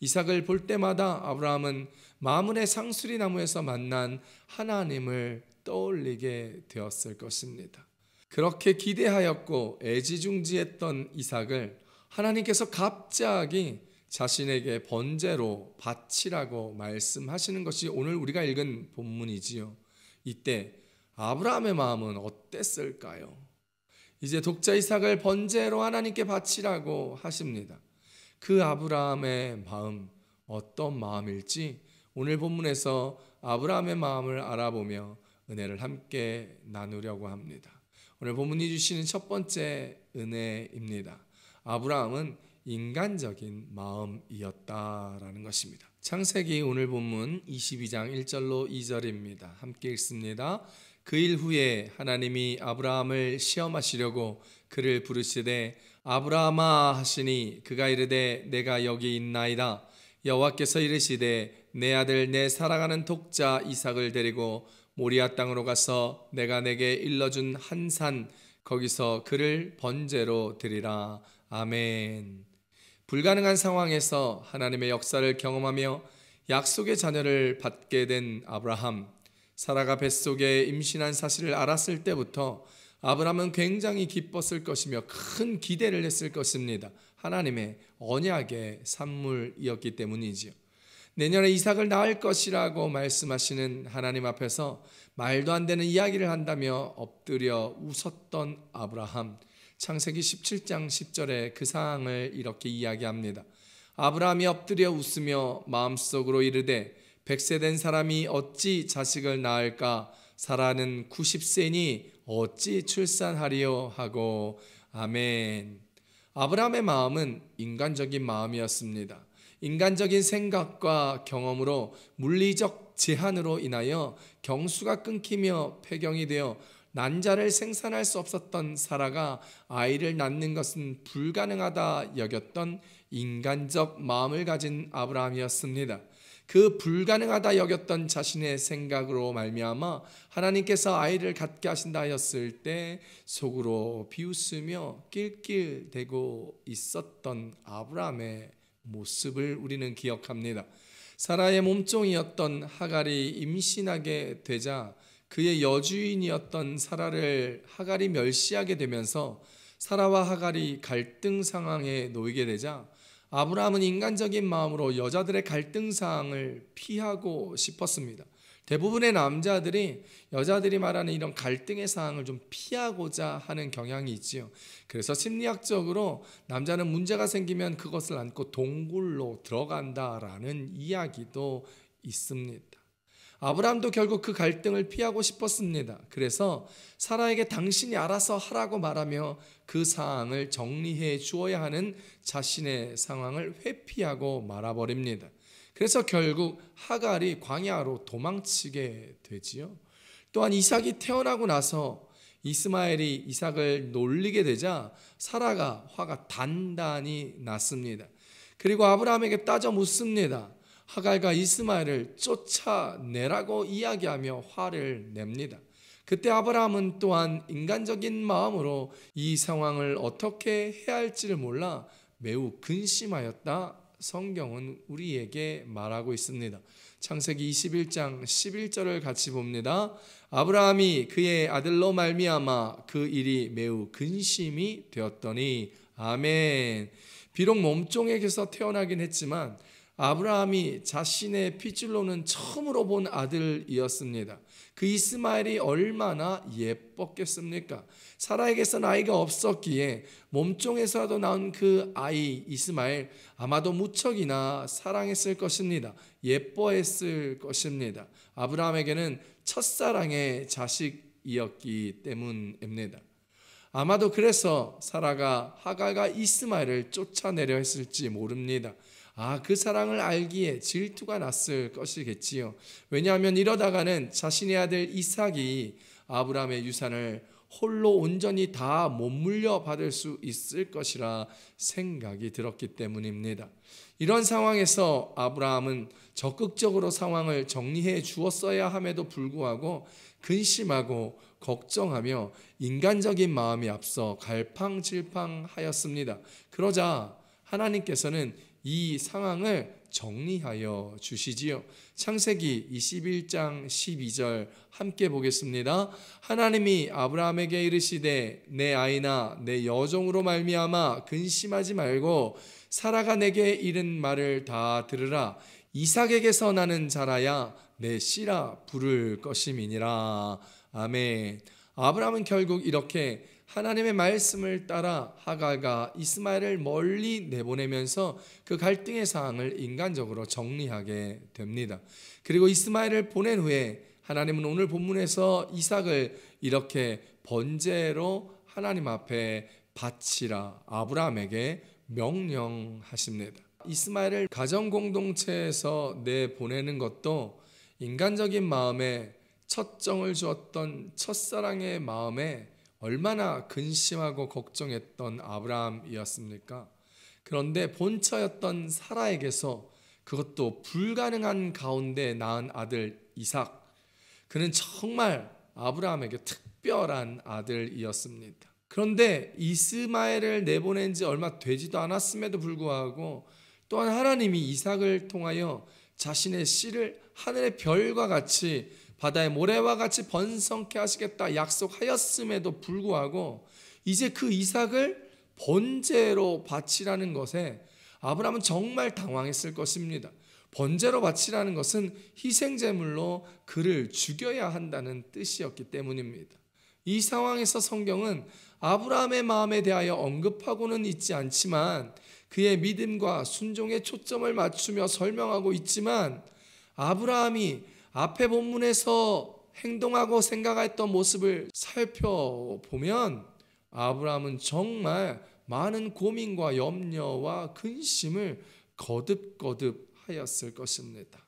이삭을 볼 때마다 아브라함은 마므네 상수리 나무에서 만난 하나님을 떠올리게 되었을 것입니다. 그렇게 기대하였고 애지중지했던 이삭을 하나님께서 갑자기 자신에게 번제로 바치라고 말씀하시는 것이 오늘 우리가 읽은 본문이지요. 이때 아브라함의 마음은 어땠을까요? 이제 독자 이삭을 번제로 하나님께 바치라고 하십니다. 그 아브라함의 마음, 어떤 마음일지 오늘 본문에서 아브라함의 마음을 알아보며 은혜를 함께 나누려고 합니다. 오늘 본문이 주시는 첫 번째 은혜입니다. 아브라함은 인간적인 마음이었다라는 것입니다. 창세기 오늘 본문 22장 1절로 2절입니다. 함께 읽습니다. 그 일 후에 하나님이 아브라함을 시험하시려고 그를 부르시되 아브라함아 하시니 그가 이르되 내가 여기 있나이다. 여호와께서 이르시되 내 아들 내 사랑하는 독자 이삭을 데리고 모리아 땅으로 가서 내가 내게 일러준 한 산 거기서 그를 번제로 드리라. 아멘. 불가능한 상황에서 하나님의 역사를 경험하며 약속의 자녀를 받게 된 아브라함. 사라가 뱃속에 임신한 사실을 알았을 때부터 아브라함은 굉장히 기뻤을 것이며 큰 기대를 했을 것입니다. 하나님의 언약의 산물이었기 때문이지요. 내년에 이삭을 낳을 것이라고 말씀하시는 하나님 앞에서 말도 안 되는 이야기를 한다며 엎드려 웃었던 아브라함. 창세기 17장 10절에 그 상황을 이렇게 이야기합니다. 아브라함이 엎드려 웃으며 마음속으로 이르되 100세 된 사람이 어찌 자식을 낳을까? 사라는 90세니 어찌 출산하리요 하고. 아멘. 아브라함의 마음은 인간적인 마음이었습니다. 인간적인 생각과 경험으로 물리적 제한으로 인하여 경수가 끊기며 폐경이 되어 난자를 생산할 수 없었던 사라가 아이를 낳는 것은 불가능하다 여겼던 인간적 마음을 가진 아브라함이었습니다. 그 불가능하다 여겼던 자신의 생각으로 말미암아 하나님께서 아이를 갖게 하신다 하였을 때 속으로 비웃으며 낄낄대고 있었던 아브라함의 모습을 우리는 기억합니다. 사라의 몸종이었던 하갈이 임신하게 되자 그의 여주인이었던 사라를 하갈이 멸시하게 되면서 사라와 하갈이 갈등 상황에 놓이게 되자 아브라함은 인간적인 마음으로 여자들의 갈등 상황을 피하고 싶었습니다. 대부분의 남자들이 여자들이 말하는 이런 갈등의 상황을 좀 피하고자 하는 경향이 있지요. 그래서 심리학적으로 남자는 문제가 생기면 그것을 안고 동굴로 들어간다라는 이야기도 있습니다. 아브라함도 결국 그 갈등을 피하고 싶었습니다. 그래서 사라에게 당신이 알아서 하라고 말하며 그 상황을 정리해 주어야 하는 자신의 상황을 회피하고 말아버립니다. 그래서 결국 하갈이 광야로 도망치게 되지요. 또한 이삭이 태어나고 나서 이스마엘이 이삭을 놀리게 되자 사라가 화가 단단히 났습니다. 그리고 아브라함에게 따져 묻습니다. 하갈과 이스마엘을 쫓아내라고 이야기하며 화를 냅니다. 그때 아브라함은 또한 인간적인 마음으로 이 상황을 어떻게 해야 할지를 몰라 매우 근심하였다. 성경은 우리에게 말하고 있습니다. 창세기 21장 11절을 같이 봅니다. 아브라함이 그의 아들로 말미암아 그 일이 매우 근심이 되었더니. 아멘. 비록 몸종에게서 태어나긴 했지만 아브라함이 자신의 핏줄로는 처음으로 본 아들이었습니다. 그 이스마엘이 얼마나 예뻤겠습니까? 사라에게서는 아이가 없었기에 몸종에서도 낳은 그 아이 이스마엘 아마도 무척이나 사랑했을 것입니다. 예뻐했을 것입니다. 아브라함에게는 첫사랑의 자식이었기 때문입니다. 아마도 그래서 사라가 하갈과 이스마엘을 쫓아내려 했을지 모릅니다. 그 사랑을 알기에 질투가 났을 것이겠지요. 왜냐하면 이러다가는 자신의 아들 이삭이 아브라함의 유산을 홀로 온전히 다 못 물려받을 수 있을 것이라 생각이 들었기 때문입니다. 이런 상황에서 아브라함은 적극적으로 상황을 정리해 주었어야 함에도 불구하고 근심하고 걱정하며 인간적인 마음이 앞서 갈팡질팡하였습니다. 그러자 하나님께서는 이 상황을 정리하여 주시지요. 창세기 21장 12절 함께 보겠습니다. 하나님이 아브라함에게 이르시되 내 아이나 내 여종으로 말미암아 근심하지 말고 사라가 내게 이른 말을 다 들으라. 이삭에게서 나는 자라야 내 씨라 부를 것임이니라. 아멘. 아브라함은 결국 이렇게 하나님의 말씀을 따라 하갈과 이스마엘을 멀리 내보내면서 그 갈등의 상황을 인간적으로 정리하게 됩니다. 그리고 이스마엘을 보낸 후에 하나님은 오늘 본문에서 이삭을 이렇게 번제로 하나님 앞에 바치라 아브라함에게 명령하십니다. 이스마엘을 가정 공동체에서 내보내는 것도 인간적인 마음에 첫정을 주었던 첫사랑의 마음에 얼마나 근심하고 걱정했던 아브라함이었습니까? 그런데 본처였던 사라에게서 그것도 불가능한 가운데 낳은 아들 이삭, 그는 정말 아브라함에게 특별한 아들이었습니다. 그런데 이스마엘을 내보낸 지 얼마 되지도 않았음에도 불구하고 또한 하나님이 이삭을 통하여 자신의 씨를 하늘의 별과 같이 바다의 모래와 같이 번성케 하시겠다 약속하였음에도 불구하고 이제 그 이삭을 번제로 바치라는 것에 아브라함은 정말 당황했을 것입니다. 번제로 바치라는 것은 희생제물로 그를 죽여야 한다는 뜻이었기 때문입니다. 이 상황에서 성경은 아브라함의 마음에 대하여 언급하고는 있지 않지만 그의 믿음과 순종에 초점을 맞추며 설명하고 있지만 아브라함이 앞에 본문에서 행동하고 생각했던 모습을 살펴보면 아브라함은 정말 많은 고민과 염려와 근심을 거듭거듭 하였을 것입니다.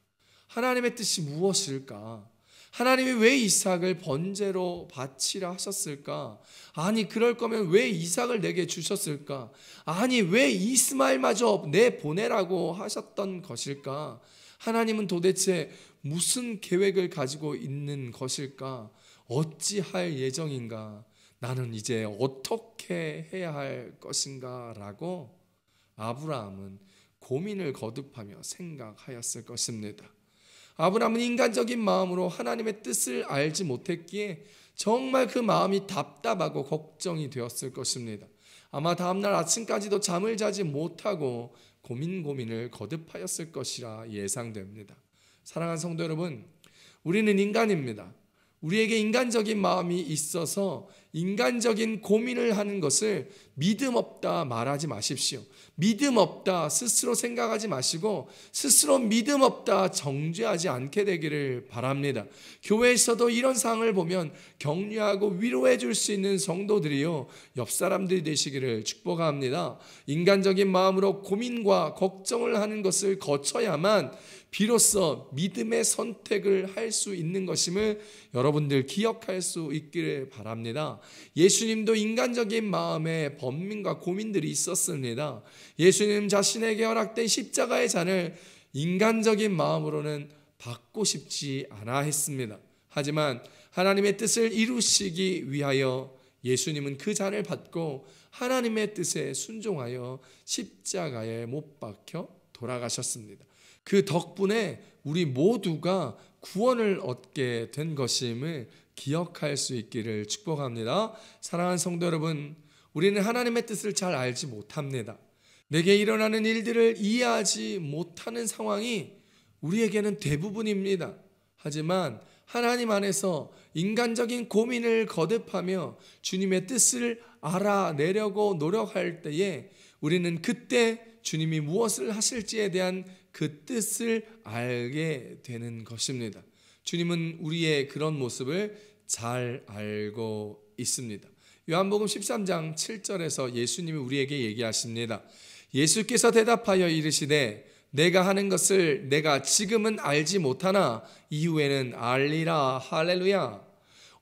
하나님의 뜻이 무엇일까? 하나님이 왜 이삭을 번제로 바치라 하셨을까? 아니 그럴 거면 왜 이삭을 내게 주셨을까? 아니 왜 이스마엘마저 내보내라고 하셨던 것일까? 하나님은 도대체 무슨 계획을 가지고 있는 것일까? 어찌할 예정인가? 나는 이제 어떻게 해야 할 것인가? 라고 아브라함은 고민을 거듭하며 생각하였을 것입니다. 아브라함은 인간적인 마음으로 하나님의 뜻을 알지 못했기에 정말 그 마음이 답답하고 걱정이 되었을 것입니다. 아마 다음날 아침까지도 잠을 자지 못하고 고민을 거듭하였을 것이라 예상됩니다. 사랑하는 성도 여러분, 우리는 인간입니다. 우리에게 인간적인 마음이 있어서 인간적인 고민을 하는 것을 믿음 없다 말하지 마십시오. 믿음 없다 스스로 생각하지 마시고 스스로 믿음 없다 정죄하지 않게 되기를 바랍니다. 교회에서도 이런 상황을 보면 격려하고 위로해 줄 수 있는 성도들이요 옆 사람들이 되시기를 축복합니다. 인간적인 마음으로 고민과 걱정을 하는 것을 거쳐야만 비로소 믿음의 선택을 할 수 있는 것임을 여러분들 기억할 수 있기를 바랍니다. 예수님도 인간적인 마음에 번민과 고민들이 있었습니다. 예수님 자신에게 허락된 십자가의 잔을 인간적인 마음으로는 받고 싶지 않아 했습니다. 하지만 하나님의 뜻을 이루시기 위하여 예수님은 그 잔을 받고 하나님의 뜻에 순종하여 십자가에 못 박혀 돌아가셨습니다. 그 덕분에 우리 모두가 구원을 얻게 된 것임을 기억할 수 있기를 축복합니다. 사랑하는 성도 여러분, 우리는 하나님의 뜻을 잘 알지 못합니다. 내게 일어나는 일들을 이해하지 못하는 상황이 우리에게는 대부분입니다. 하지만 하나님 안에서 인간적인 고민을 거듭하며 주님의 뜻을 알아내려고 노력할 때에 우리는 그때 주님이 무엇을 하실지에 대한 그 뜻을 알게 되는 것입니다. 주님은 우리의 그런 모습을 잘 알고 있습니다. 요한복음 13장 7절에서 예수님이 우리에게 얘기하십니다. 예수께서 대답하여 이르시되 내가 하는 것을 내가 지금은 알지 못하나 이후에는 알리라. 할렐루야.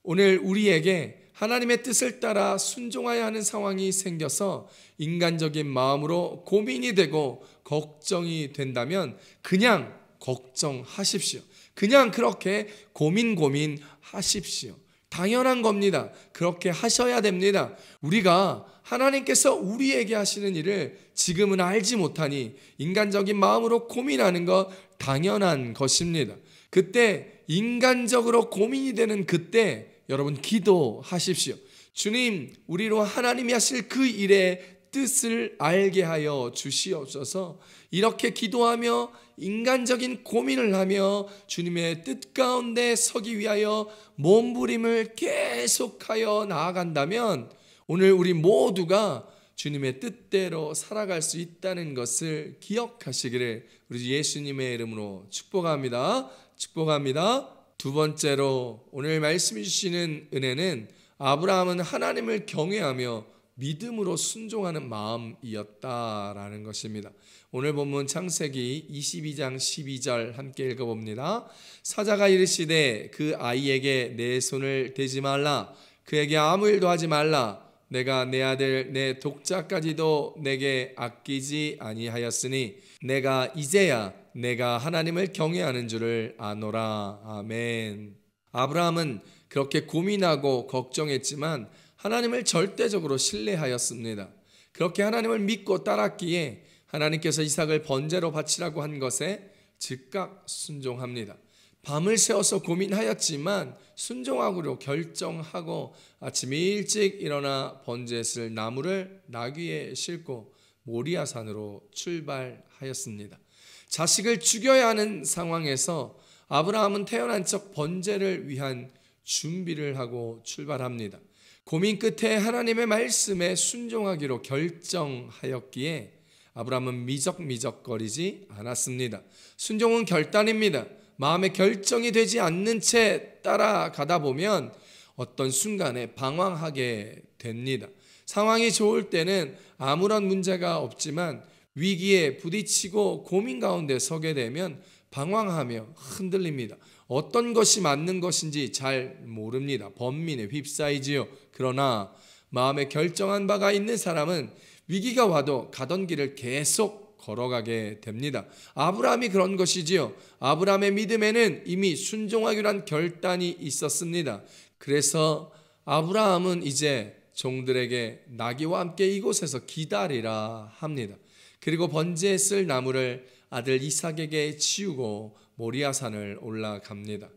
오늘 우리에게 하나님의 뜻을 따라 순종해야 하는 상황이 생겨서 인간적인 마음으로 고민이 되고 걱정이 된다면 그냥 걱정하십시오. 그냥 그렇게 고민하십시오. 당연한 겁니다. 그렇게 하셔야 됩니다. 우리가 하나님께서 우리에게 하시는 일을 지금은 알지 못하니 인간적인 마음으로 고민하는 것 당연한 것입니다. 그때 인간적으로 고민이 되는 그때 여러분 기도하십시오. 주님, 우리로 하나님이 하실 그 일의 뜻을 알게 하여 주시옵소서. 이렇게 기도하며 인간적인 고민을 하며 주님의 뜻 가운데 서기 위하여 몸부림을 계속하여 나아간다면 오늘 우리 모두가 주님의 뜻대로 살아갈 수 있다는 것을 기억하시기를 우리 예수님의 이름으로 축복합니다. 축복합니다. 두 번째로 오늘 말씀해 주시는 은혜는 아브라함은 하나님을 경외하며 믿음으로 순종하는 마음이었다라는 것입니다. 오늘 본문 창세기 22장 12절 함께 읽어봅니다. 사자가 이르시되 그 아이에게 내 손을 대지 말라. 그에게 아무 일도 하지 말라. 내가 내 아들 내 독자까지도 내게 아끼지 아니하였으니 내가 이제야 내가 하나님을 경외하는 줄을 아노라. 아멘. 아브라함은 그렇게 고민하고 걱정했지만 하나님을 절대적으로 신뢰하였습니다. 그렇게 하나님을 믿고 따랐기에 하나님께서 이삭을 번제로 바치라고 한 것에 즉각 순종합니다. 밤을 새워서 고민하였지만 순종하기로 결정하고 아침 일찍 일어나 번제했을 나무를 나귀에 싣고 모리아산으로 출발하였습니다. 자식을 죽여야 하는 상황에서 아브라함은 태어난 첫 번제를 위한 준비를 하고 출발합니다. 고민 끝에 하나님의 말씀에 순종하기로 결정하였기에 아브라함은 미적미적거리지 않았습니다. 순종은 결단입니다. 마음의 결정이 되지 않는 채 따라가다 보면 어떤 순간에 방황하게 됩니다. 상황이 좋을 때는 아무런 문제가 없지만 위기에 부딪히고 고민 가운데 서게 되면 방황하며 흔들립니다. 어떤 것이 맞는 것인지 잘 모릅니다. 번민에 휩싸이지요. 그러나 마음에 결정한 바가 있는 사람은 위기가 와도 가던 길을 계속 걸어가게 됩니다. 아브라함이 그런 것이지요. 아브라함의 믿음에는 이미 순종하기로 한 결단이 있었습니다. 그래서 아브라함은 이제 종들에게 나귀와 함께 이곳에서 기다리라 합니다. 그리고 번제했을 나무를 아들 이삭에게 치우고 모리아산을 올라갑니다.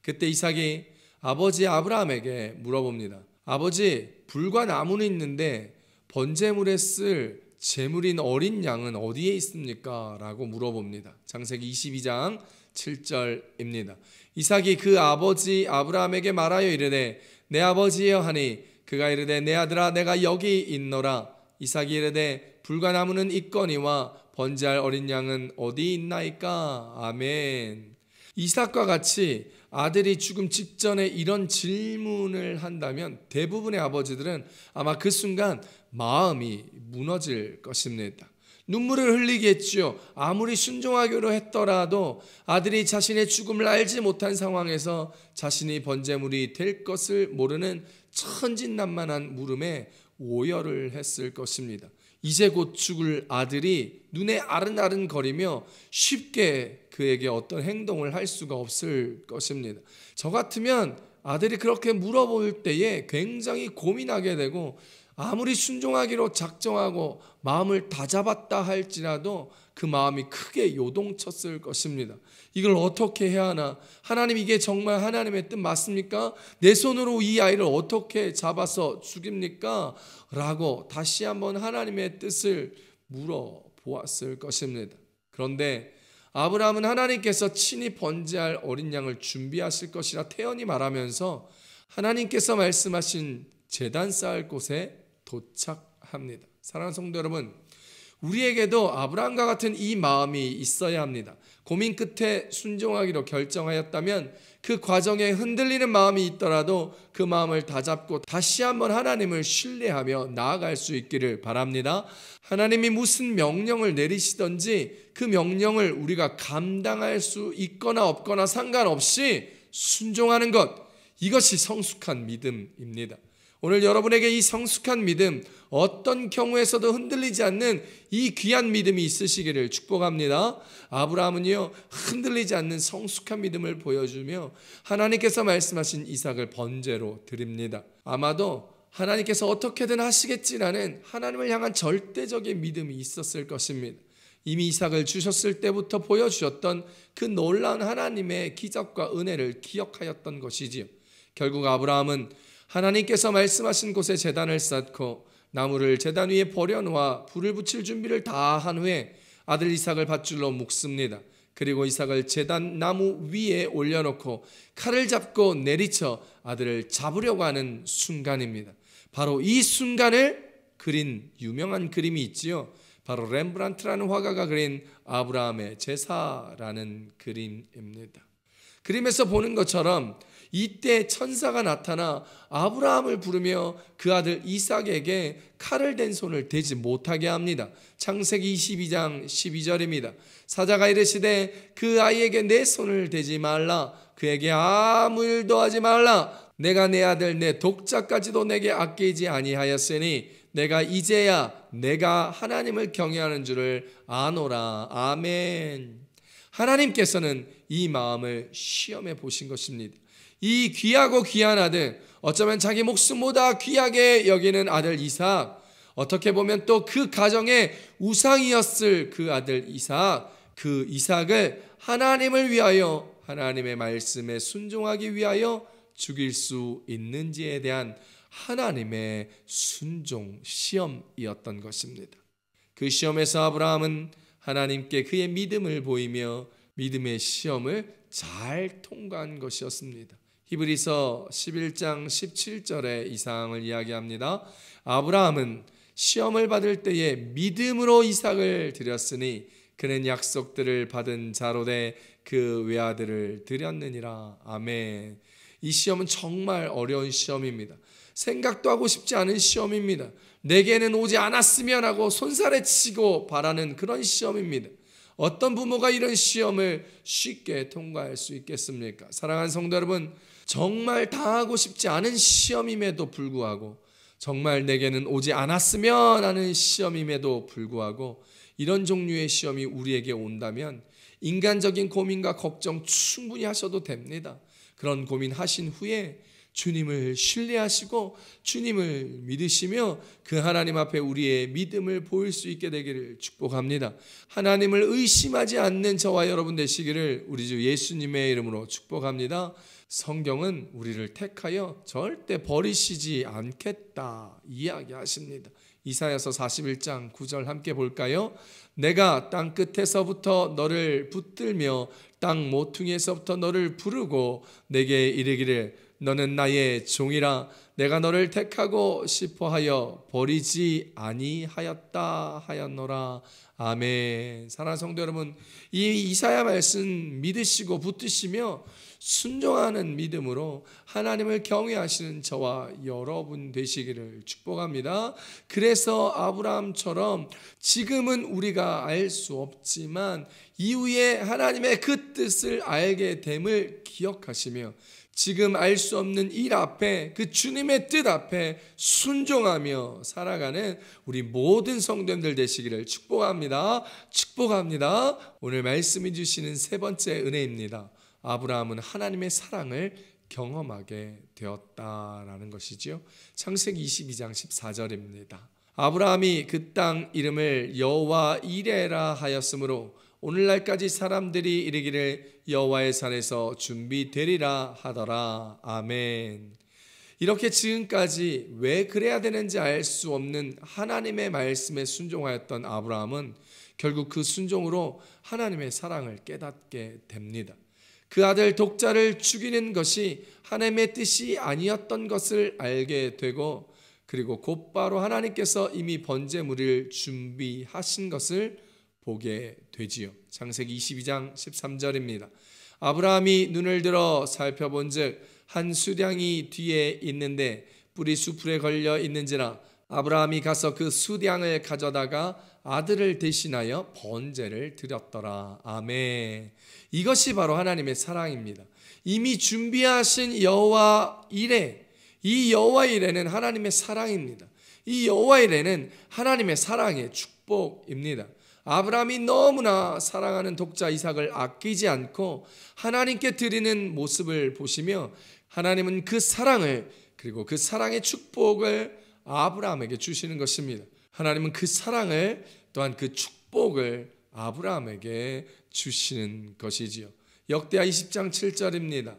그때 이삭이 아버지 아브라함에게 물어봅니다. 아버지, 불과 나무는 있는데 번제물에 쓸 제물인 어린 양은 어디에 있습니까? 라고 물어봅니다. 창세기 22장 7절입니다. 이삭이 그 아버지 아브라함에게 말하여 이르되 내 아버지여 하니 그가 이르되 내 아들아 내가 여기 있노라. 이삭이 이르되 불과 나무는 있거니와 번제할 어린 양은 어디 있나이까? 아멘. 이삭과 같이 아들이 죽음 직전에 이런 질문을 한다면 대부분의 아버지들은 아마 그 순간 마음이 무너질 것입니다. 눈물을 흘리겠지요. 아무리 순종하기로 했더라도 아들이 자신의 죽음을 알지 못한 상황에서 자신이 번제물이 될 것을 모르는 천진난만한 물음에 오열을 했을 것입니다. 이제 곧 죽을 아들이 눈에 아른아른거리며 쉽게 그에게 어떤 행동을 할 수가 없을 것입니다. 저 같으면 아들이 그렇게 물어볼 때에 굉장히 고민하게 되고 아무리 순종하기로 작정하고 마음을 다잡았다 할지라도 그 마음이 크게 요동쳤을 것입니다. 이걸 어떻게 해야 하나? 하나님, 이게 정말 하나님의 뜻 맞습니까? 내 손으로 이 아이를 어떻게 잡아서 죽입니까? 라고 다시 한번 하나님의 뜻을 물어보았을 것입니다. 그런데 아브라함은 하나님께서 친히 번제할 어린 양을 준비하실 것이라 태연히 말하면서 하나님께서 말씀하신 제단 쌓을 곳에 도착합니다. 사랑하는 성도 여러분, 우리에게도 아브라함과 같은 이 마음이 있어야 합니다. 고민 끝에 순종하기로 결정하였다면 그 과정에 흔들리는 마음이 있더라도 그 마음을 다잡고 다시 한번 하나님을 신뢰하며 나아갈 수 있기를 바랍니다. 하나님이 무슨 명령을 내리시든지 그 명령을 우리가 감당할 수 있거나 없거나 상관없이 순종하는 것, 이것이 성숙한 믿음입니다. 오늘 여러분에게 이 성숙한 믿음, 어떤 경우에서도 흔들리지 않는 이 귀한 믿음이 있으시기를 축복합니다. 아브라함은요, 흔들리지 않는 성숙한 믿음을 보여주며 하나님께서 말씀하신 이삭을 번제로 드립니다. 아마도 하나님께서 어떻게든 하시겠지라는 하나님을 향한 절대적인 믿음이 있었을 것입니다. 이미 이삭을 주셨을 때부터 보여주셨던 그 놀라운 하나님의 기적과 은혜를 기억하였던 것이지요. 결국 아브라함은 하나님께서 말씀하신 곳에 제단을 쌓고 나무를 제단 위에 버려놓아 불을 붙일 준비를 다 한 후에 아들 이삭을 밧줄로 묶습니다. 그리고 이삭을 제단 나무 위에 올려놓고 칼을 잡고 내리쳐 아들을 잡으려고 하는 순간입니다. 바로 이 순간을 그린 유명한 그림이 있지요. 바로 렘브란트라는 화가가 그린 아브라함의 제사라는 그림입니다. 그림에서 보는 것처럼 이때 천사가 나타나 아브라함을 부르며 그 아들 이삭에게 칼을 댄 손을 대지 못하게 합니다. 창세기 22장 12절입니다. 사자가 이르시되 그 아이에게 내 손을 대지 말라. 그에게 아무 일도 하지 말라. 내가 내 아들 내 독자까지도 내게 아끼지 아니하였으니 내가 이제야 내가 하나님을 경외하는 줄을 아노라. 아멘. 하나님께서는 이 마음을 시험해 보신 것입니다. 이 귀하고 귀한 아들, 어쩌면 자기 목숨보다 귀하게 여기는 아들 이삭, 어떻게 보면 또 그 가정의 우상이었을 그 아들 이삭, 그 이삭을 하나님을 위하여, 하나님의 말씀에 순종하기 위하여 죽일 수 있는지에 대한 하나님의 순종 시험이었던 것입니다. 그 시험에서 아브라함은 하나님께 그의 믿음을 보이며 믿음의 시험을 잘 통과한 것이었습니다. 히브리서 11장 17절에 이 사항을 이야기합니다. 아브라함은 시험을 받을 때에 믿음으로 이삭을 드렸으니 그는 약속들을 받은 자로되 그 외아들을 드렸느니라. 아멘. 이 시험은 정말 어려운 시험입니다. 생각도 하고 싶지 않은 시험입니다. 내게는 오지 않았으면 하고 손살에 치고 바라는 그런 시험입니다. 어떤 부모가 이런 시험을 쉽게 통과할 수 있겠습니까? 사랑하는 성도 여러분, 정말 당하고 싶지 않은 시험임에도 불구하고, 정말 내게는 오지 않았으면 하는 시험임에도 불구하고 이런 종류의 시험이 우리에게 온다면 인간적인 고민과 걱정 충분히 하셔도 됩니다. 그런 고민하신 후에 주님을 신뢰하시고 주님을 믿으시며 그 하나님 앞에 우리의 믿음을 보일 수 있게 되기를 축복합니다. 하나님을 의심하지 않는 저와 여러분 되시기를 우리 주 예수님의 이름으로 축복합니다. 성경은 우리를 택하여 절대 버리시지 않겠다 이야기하십니다. 이사야서 41장 9절 함께 볼까요? 내가 땅 끝에서부터 너를 붙들며 땅 모퉁이에서부터 너를 부르고 내게 이르기를 너는 나의 종이라 내가 너를 택하고 싶어하여 버리지 아니하였다 하였노라. 아멘. 사랑하는 성도 여러분, 이 이사야 말씀 믿으시고 붙드시며 순종하는 믿음으로 하나님을 경외하시는 저와 여러분 되시기를 축복합니다. 그래서 아브라함처럼 지금은 우리가 알 수 없지만 이후에 하나님의 그 뜻을 알게 됨을 기억하시며 지금 알 수 없는 일 앞에 그 주님의 뜻 앞에 순종하며 살아가는 우리 모든 성도님들 되시기를 축복합니다. 축복합니다. 오늘 말씀해 주시는 세 번째 은혜입니다. 아브라함은 하나님의 사랑을 경험하게 되었다라는 것이지요. 창세기 22장 14절입니다. 아브라함이 그 땅 이름을 여호와 이레라 하였으므로 오늘날까지 사람들이 이르기를 여호와의 산에서 준비되리라 하더라. 아멘. 이렇게 지금까지 왜 그래야 되는지 알 수 없는 하나님의 말씀에 순종하였던 아브라함은 결국 그 순종으로 하나님의 사랑을 깨닫게 됩니다. 그 아들 독자를 죽이는 것이 하나님의 뜻이 아니었던 것을 알게 되고, 그리고 곧바로 하나님께서 이미 번제물을 준비하신 것을 보게 되지요. 창세기 22장 13절입니다. 아브라함이 눈을 들어 살펴본즉 한 수량이 뒤에 있는데 뿔이 수풀에 걸려 있는지라 아브라함이 가서 그 수량을 가져다가 아들을 대신하여 번제를 드렸더라. 아멘. 이것이 바로 하나님의 사랑입니다. 이미 준비하신 여호와 이레, 이 여호와 이레는 하나님의 사랑입니다. 이 여호와 이레는 하나님의 사랑의 축복입니다. 아브라함이 너무나 사랑하는 독자 이삭을 아끼지 않고 하나님께 드리는 모습을 보시며 하나님은 그 사랑을, 그리고 그 사랑의 축복을 아브라함에게 주시는 것입니다. 하나님은 그 사랑을, 또한 그 축복을 아브라함에게 주시는 것이지요. 역대하 20장 7절입니다.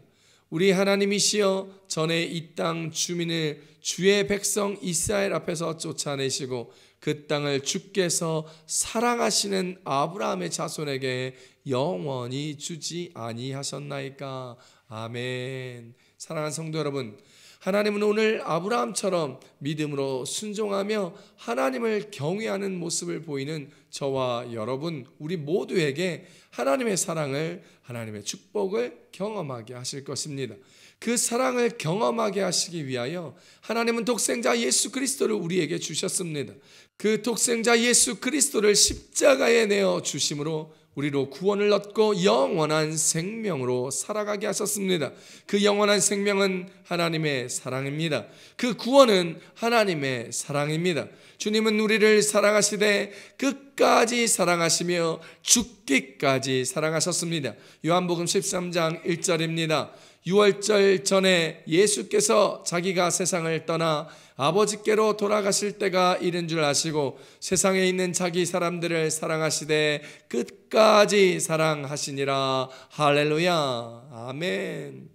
우리 하나님이시여 전에 이 땅 주민을 주의 백성 이스라엘 앞에서 쫓아내시고 그 땅을 주께서 사랑하시는 아브라함의 자손에게 영원히 주지 아니하셨나이까. 아멘. 사랑하는 성도 여러분, 하나님은 오늘 아브라함처럼 믿음으로 순종하며 하나님을 경외하는 모습을 보이는 저와 여러분, 우리 모두에게 하나님의 사랑을, 하나님의 축복을 경험하게 하실 것입니다. 그 사랑을 경험하게 하시기 위하여 하나님은 독생자 예수 그리스도를 우리에게 주셨습니다. 그 독생자 예수 그리스도를 십자가에 내어 주심으로 우리로 구원을 얻고 영원한 생명으로 살아가게 하셨습니다. 그 영원한 생명은 하나님의 사랑입니다. 그 구원은 하나님의 사랑입니다. 주님은 우리를 사랑하시되 끝까지 사랑하시며 죽기까지 사랑하셨습니다. 요한복음 13장 1절입니다. 유월절 전에 예수께서 자기가 세상을 떠나 아버지께로 돌아가실 때가 이른 줄 아시고 세상에 있는 자기 사람들을 사랑하시되 끝까지 사랑하시니라. 할렐루야. 아멘.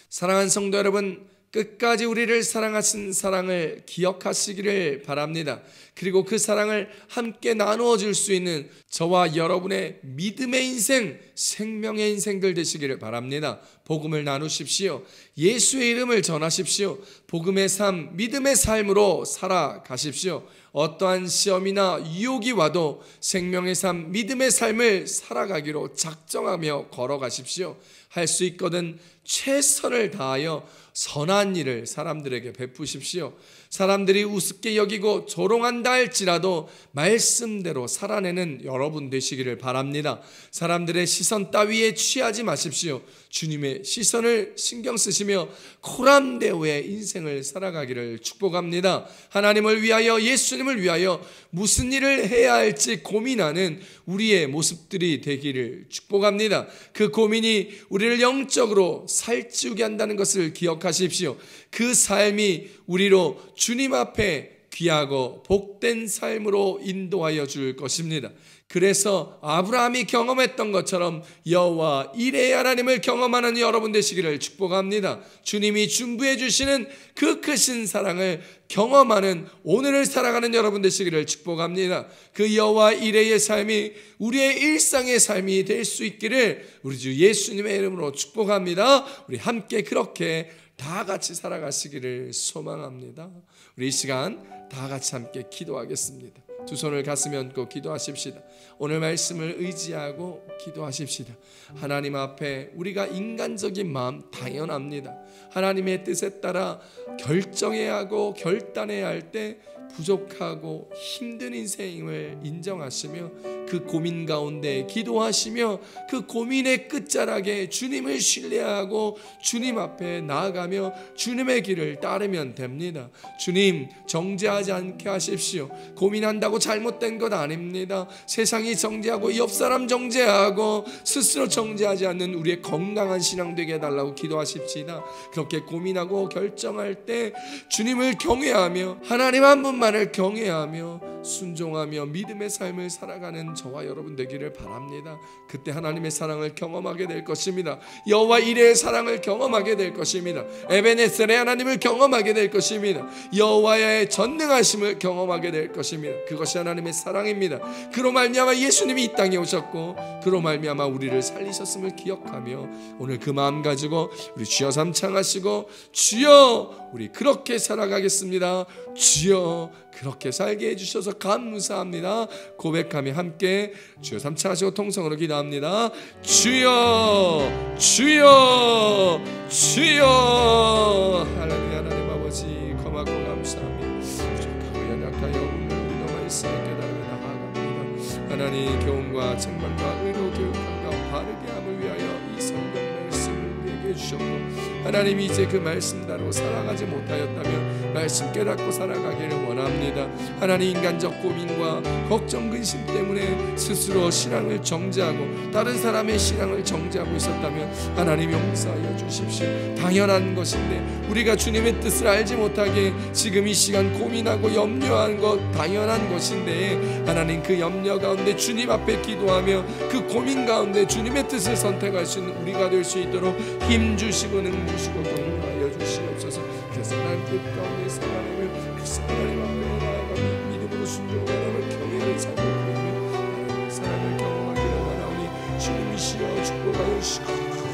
사랑하는 성도 여러분, 끝까지 우리를 사랑하신 사랑을 기억하시기를 바랍니다. 그리고 그 사랑을 함께 나누어 줄 수 있는 저와 여러분의 믿음의 인생, 생명의 인생들 되시기를 바랍니다. 복음을 나누십시오. 예수의 이름을 전하십시오. 복음의 삶, 믿음의 삶으로 살아가십시오. 어떠한 시험이나 유혹이 와도 생명의 삶, 믿음의 삶을 살아가기로 작정하며 걸어가십시오. 할 수 있거든 최선을 다하여 선한 일을 사람들에게 베푸십시오. 사람들이 우습게 여기고 조롱한다 할지라도 말씀대로 살아내는 여러분 되시기를 바랍니다. 사람들의 시선 따위에 취하지 마십시오. 주님의 시선을 신경 쓰시며 코람대오의 인생을 살아가기를 축복합니다. 하나님을 위하여, 예수님을 위하여 무슨 일을 해야 할지 고민하는 우리의 모습들이 되기를 축복합니다. 그 고민이 우리를 영적으로 살찌우게 한다는 것을 기억하십시오. 그 삶이 우리로 주님 앞에 귀하고 복된 삶으로 인도하여 줄 것입니다. 그래서 아브라함이 경험했던 것처럼 여호와 이레의 하나님을 경험하는 여러분 되시기를 축복합니다. 주님이 준비해 주시는 그 크신 사랑을 경험하는 오늘을 살아가는 여러분 되시기를 축복합니다. 그 여호와 이레의 삶이 우리의 일상의 삶이 될 수 있기를 우리 주 예수님의 이름으로 축복합니다. 우리 함께 그렇게 다 같이 살아가시기를 소망합니다. 우리 이 시간 다 같이 함께 기도하겠습니다. 두 손을 가슴에 얹고 기도하십시다. 오늘 말씀을 의지하고 기도하십시다. 하나님 앞에 우리가 인간적인 마음 당연합니다. 하나님의 뜻에 따라 결정해야 하고 결단해야 할 때 부족하고 힘든 인생을 인정하시며 그 고민 가운데 기도하시며 그 고민의 끝자락에 주님을 신뢰하고 주님 앞에 나아가며 주님의 길을 따르면 됩니다. 주님 정죄하지 않게 하십시오. 고민한다고 잘못된 것 아닙니다. 세상이 정죄하고 옆사람 정죄하고 스스로 정죄하지 않는 우리의 건강한 신앙 되게 해달라고 기도하십시다. 그렇게 고민하고 결정할 때 주님을 경외하며 하나님 한 분만을 경외하며 순종하며 믿음의 삶을 살아가는 저와 여러분 되기를 바랍니다. 그때 하나님의 사랑을 경험하게 될 것입니다. 여호와 이레의 사랑을 경험하게 될 것입니다. 에베네셀의 하나님을 경험하게 될 것입니다. 여호와의 전능하심을 경험하게 될 것입니다. 그것이 하나님의 사랑입니다. 그로 말미암아 예수님이 이 땅에 오셨고 그로 말미암아 우리를 살리셨음을 기억하며 오늘 그 마음 가지고 우리 주여 삼창하시고 주여 우리 그렇게 살아가겠습니다. 주여 그렇게 살게 해주셔서 감사합니다. 고백하며 함께 주여 삼창하시고 통성으로 기도합니다. 주여 주여 주여. 할렐루야. 하나님 아버지 고맙고 감사합니다. 부족하고 연약하여 오늘 우리 말씀을 깨달으며 나아갑니다. 하나님 교훈과 책망과 의로 교육함과 바르게 함을 위하여 이 성경 말씀을 우리에게 주셨고 하나님 이제 그 말씀대로 살아가지 못하였다면 말씀 깨닫고 살아가기를 원합니다. 하나님 인간적 고민과 걱정 근심 때문에 스스로 신앙을 정죄하고 다른 사람의 신앙을 정죄하고 있었다면 하나님 용서하여 주십시오. 당연한 것인데 우리가 주님의 뜻을 알지 못하게 지금 이 시간 고민하고 염려하는 것 당연한 것인데 하나님 그 염려 가운데 주님 앞에 기도하며 그 고민 가운데 주님의 뜻을 선택할 수 있는 우리가 될 수 있도록 힘 주시고 능 주시고 동하여 주시옵소서. 그래서 하나님 뜻 가운데 살아내며 그래서 하나님 앞에 나아가며 믿음으로 순종하며 경외를 찾고 하나님의 사랑을 경험하기를 원하오니 주님이시여 축복하여 주시고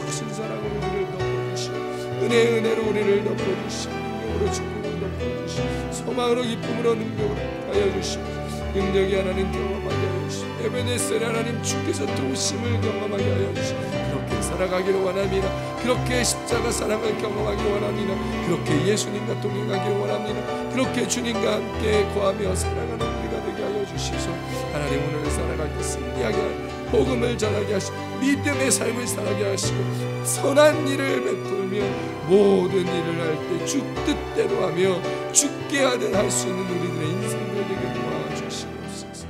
크신 사랑으로 우리를 덮어주시고 은혜로 우리를 덮어주시고 능력으로 축복을 덮어주시고 소망으로 기쁨으로 능력으로 하여 주시고 능력이 하나님 경험하게 하여 주시고 에베네셀 하나님 주께서 도우심을 경험하게 하여 주시고 그렇게 살아가기를 원합니다. 그렇게 십자가 사랑을 경험하기를 원합니다. 그렇게 예수님과 동행하기를 원합니다. 그렇게 주님과 함께 거하며 살아가는 우리가 되게 하여 주시소. 하나님, 오늘을 살아갈 때 승리하게 하시고 복음을 전하게 하시고 믿음의 삶을 살아게 하시고 선한 일을 베풀며 모든 일을 할 때 주 뜻대로 하며 주께 하든 할 수 있는 우리들의 인생들 되게 도와주시옵소서.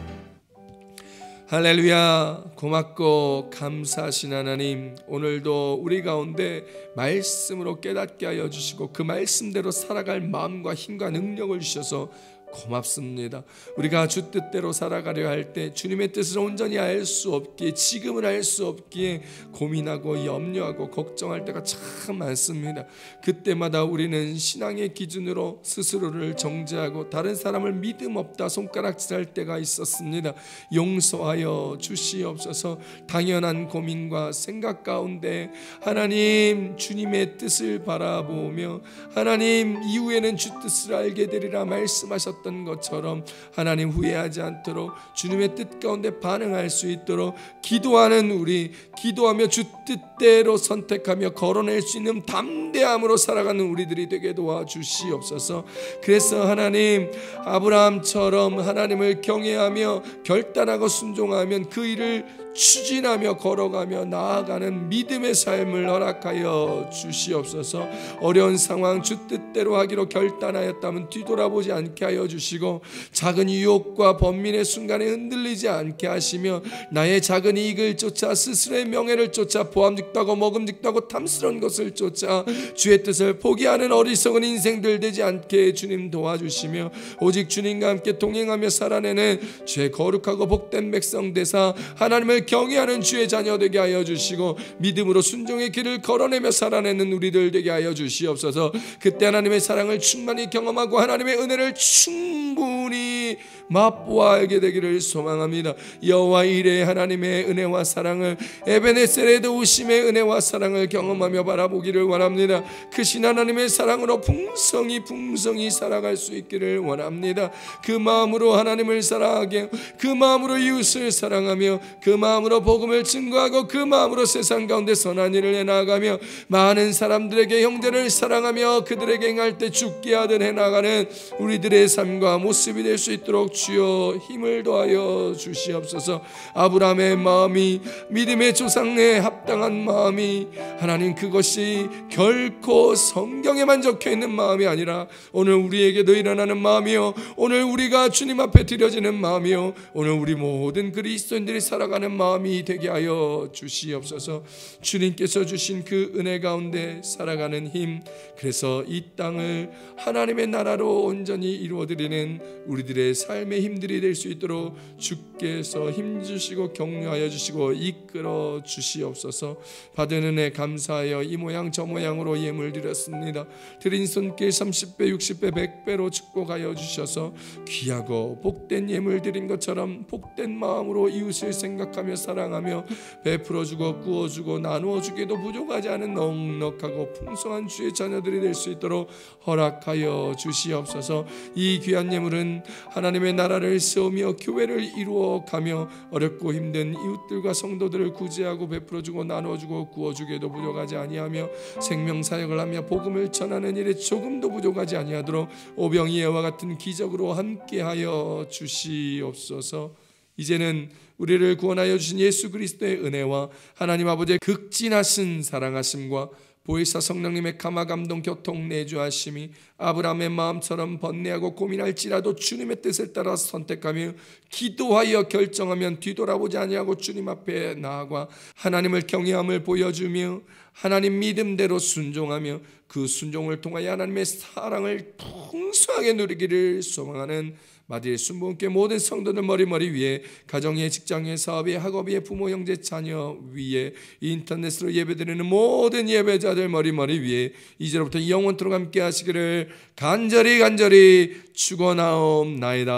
할렐루야. 고맙고 감사하신 하나님, 오늘도 우리 가운데 말씀으로 깨닫게 하여 주시고 그 말씀대로 살아갈 마음과 힘과 능력을 주셔서 고맙습니다. 우리가 주 뜻대로 살아가려 할 때 주님의 뜻을 온전히 알 수 없기에, 지금은 알 수 없기에 고민하고 염려하고 걱정할 때가 참 많습니다. 그때마다 우리는 신앙의 기준으로 스스로를 정죄하고 다른 사람을 믿음 없다 손가락질할 때가 있었습니다. 용서하여 주시옵소서. 당연한 고민과 생각 가운데 하나님 주님의 뜻을 바라보며 하나님 이후에는 주 뜻을 알게 되리라 말씀하셨던 것처럼 하나님 후회하지 않도록 주님의 뜻 가운데 반응할 수 있도록 기도하는 우리, 기도하며 주 뜻대로 선택하며 걸어낼 수 있는 담대함으로 살아가는 우리들이 되게 도와주시옵소서. 그래서 하나님, 아브라함처럼 하나님을 경외하며 결단하고 순종하면 그 일을 추진하며 걸어가며 나아가는 믿음의 삶을 허락하여 주시옵소서. 어려운 상황 주 뜻대로 하기로 결단하였다면 뒤돌아보지 않게 하여 주시고 작은 유혹과 번민의 순간에 흔들리지 않게 하시며 나의 작은 이익을 쫓아 스스로의 명예를 쫓아 보암직도 하고 먹음직도 하고 탐스러운 것을 쫓아 주의 뜻을 포기하는 어리석은 인생들 되지 않게 주님 도와주시며 오직 주님과 함께 동행하며 살아내는 주의 거룩하고 복된 백성 되사 하나님을 경외하는 주의 자녀 되게 하여 주시고 믿음으로 순종의 길을 걸어내며 살아내는 우리들 되게 하여 주시옵소서. 그때 하나님의 사랑을 충만히 경험하고 하나님의 은혜를 충분히 맛보아 알게 되기를 소망합니다. 여호와 이레 하나님의 은혜와 사랑을, 에베네셀의 도우심의 은혜와 사랑을 경험하며 바라보기를 원합니다. 크신 하나님의 사랑으로 풍성히 살아갈 수 있기를 원합니다. 그 마음으로 하나님을 사랑하게, 그 마음으로 이웃을 사랑하며 그 마음으로 복음을 증거하고 그 마음으로 세상 가운데 선한 일을 해나가며 많은 사람들에게 형제를 사랑하며 그들에게 행할 때 죽게 하듯 해나가는 우리들의 삶과 모습이 될 수 있도록 주여 힘을 더하여 주시옵소서. 아브라함의 마음이 믿음의 조상에 합당한 마음이 하나님, 그것이 결코 성경에만 적혀있는 마음이 아니라 오늘 우리에게도 일어나는 마음이요, 오늘 우리가 주님 앞에 드려지는 마음이요, 오늘 우리 모든 그리스도인들이 살아가는 마음이 되게 하여 주시옵소서. 주님께서 주신 그 은혜 가운데 살아가는 힘, 그래서 이 땅을 하나님의 나라로 온전히 이루어드리는 우리들의 삶의 힘들이 될 수 있도록 주께서 힘주시고 격려하여 주시고 이끌어 주시옵소서. 받은 은혜 감사하여 이 모양 저 모양으로 예물 드렸습니다. 드린 손길 30배 60배 100배로 축복하여 주셔서 귀하고 복된 예물 드린 것처럼 복된 마음으로 이웃을 생각하며 사랑하며 베풀어주고 구워주고 나누어주기도 부족하지 않은 넉넉하고 풍성한 주의 자녀들이 될 수 있도록 허락하여 주시옵소서. 이 귀한 예물은 하나님의 나라를 세우며 교회를 이루어가며 어렵고 힘든 이웃들과 성도들을 구제하고 베풀어주고 나누어주고 구워주기도 부족하지 아니하며 생명사역을 하며 복음을 전하는 일에 조금도 부족하지 아니하도록 오병이어와 같은 기적으로 함께하여 주시옵소서. 이제는 우리를 구원하여 주신 예수 그리스도의 은혜와 하나님 아버지의 극진하신 사랑하심과 보혜사 성령님의 감화 감동 교통 내주하심이 아브라함의 마음처럼 번뇌하고 고민할지라도 주님의 뜻을 따라 선택하며 기도하여 결정하면 뒤돌아보지 아니하고 주님 앞에 나아가 하나님을 경외함을 보여주며 하나님 믿음대로 순종하며 그 순종을 통하여 하나님의 사랑을 풍성하게 누리기를 소망하는 마디의 순복음교회 모든 성도들 머리 위에, 가정의, 직장의, 사업의, 학업의, 부모, 형제, 자녀 위에, 인터넷으로 예배드리는 모든 예배자들 머리 위에 이제로부터 영원토록 함께 하시기를 간절히 축원하옵나이다.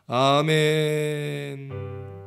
아멘.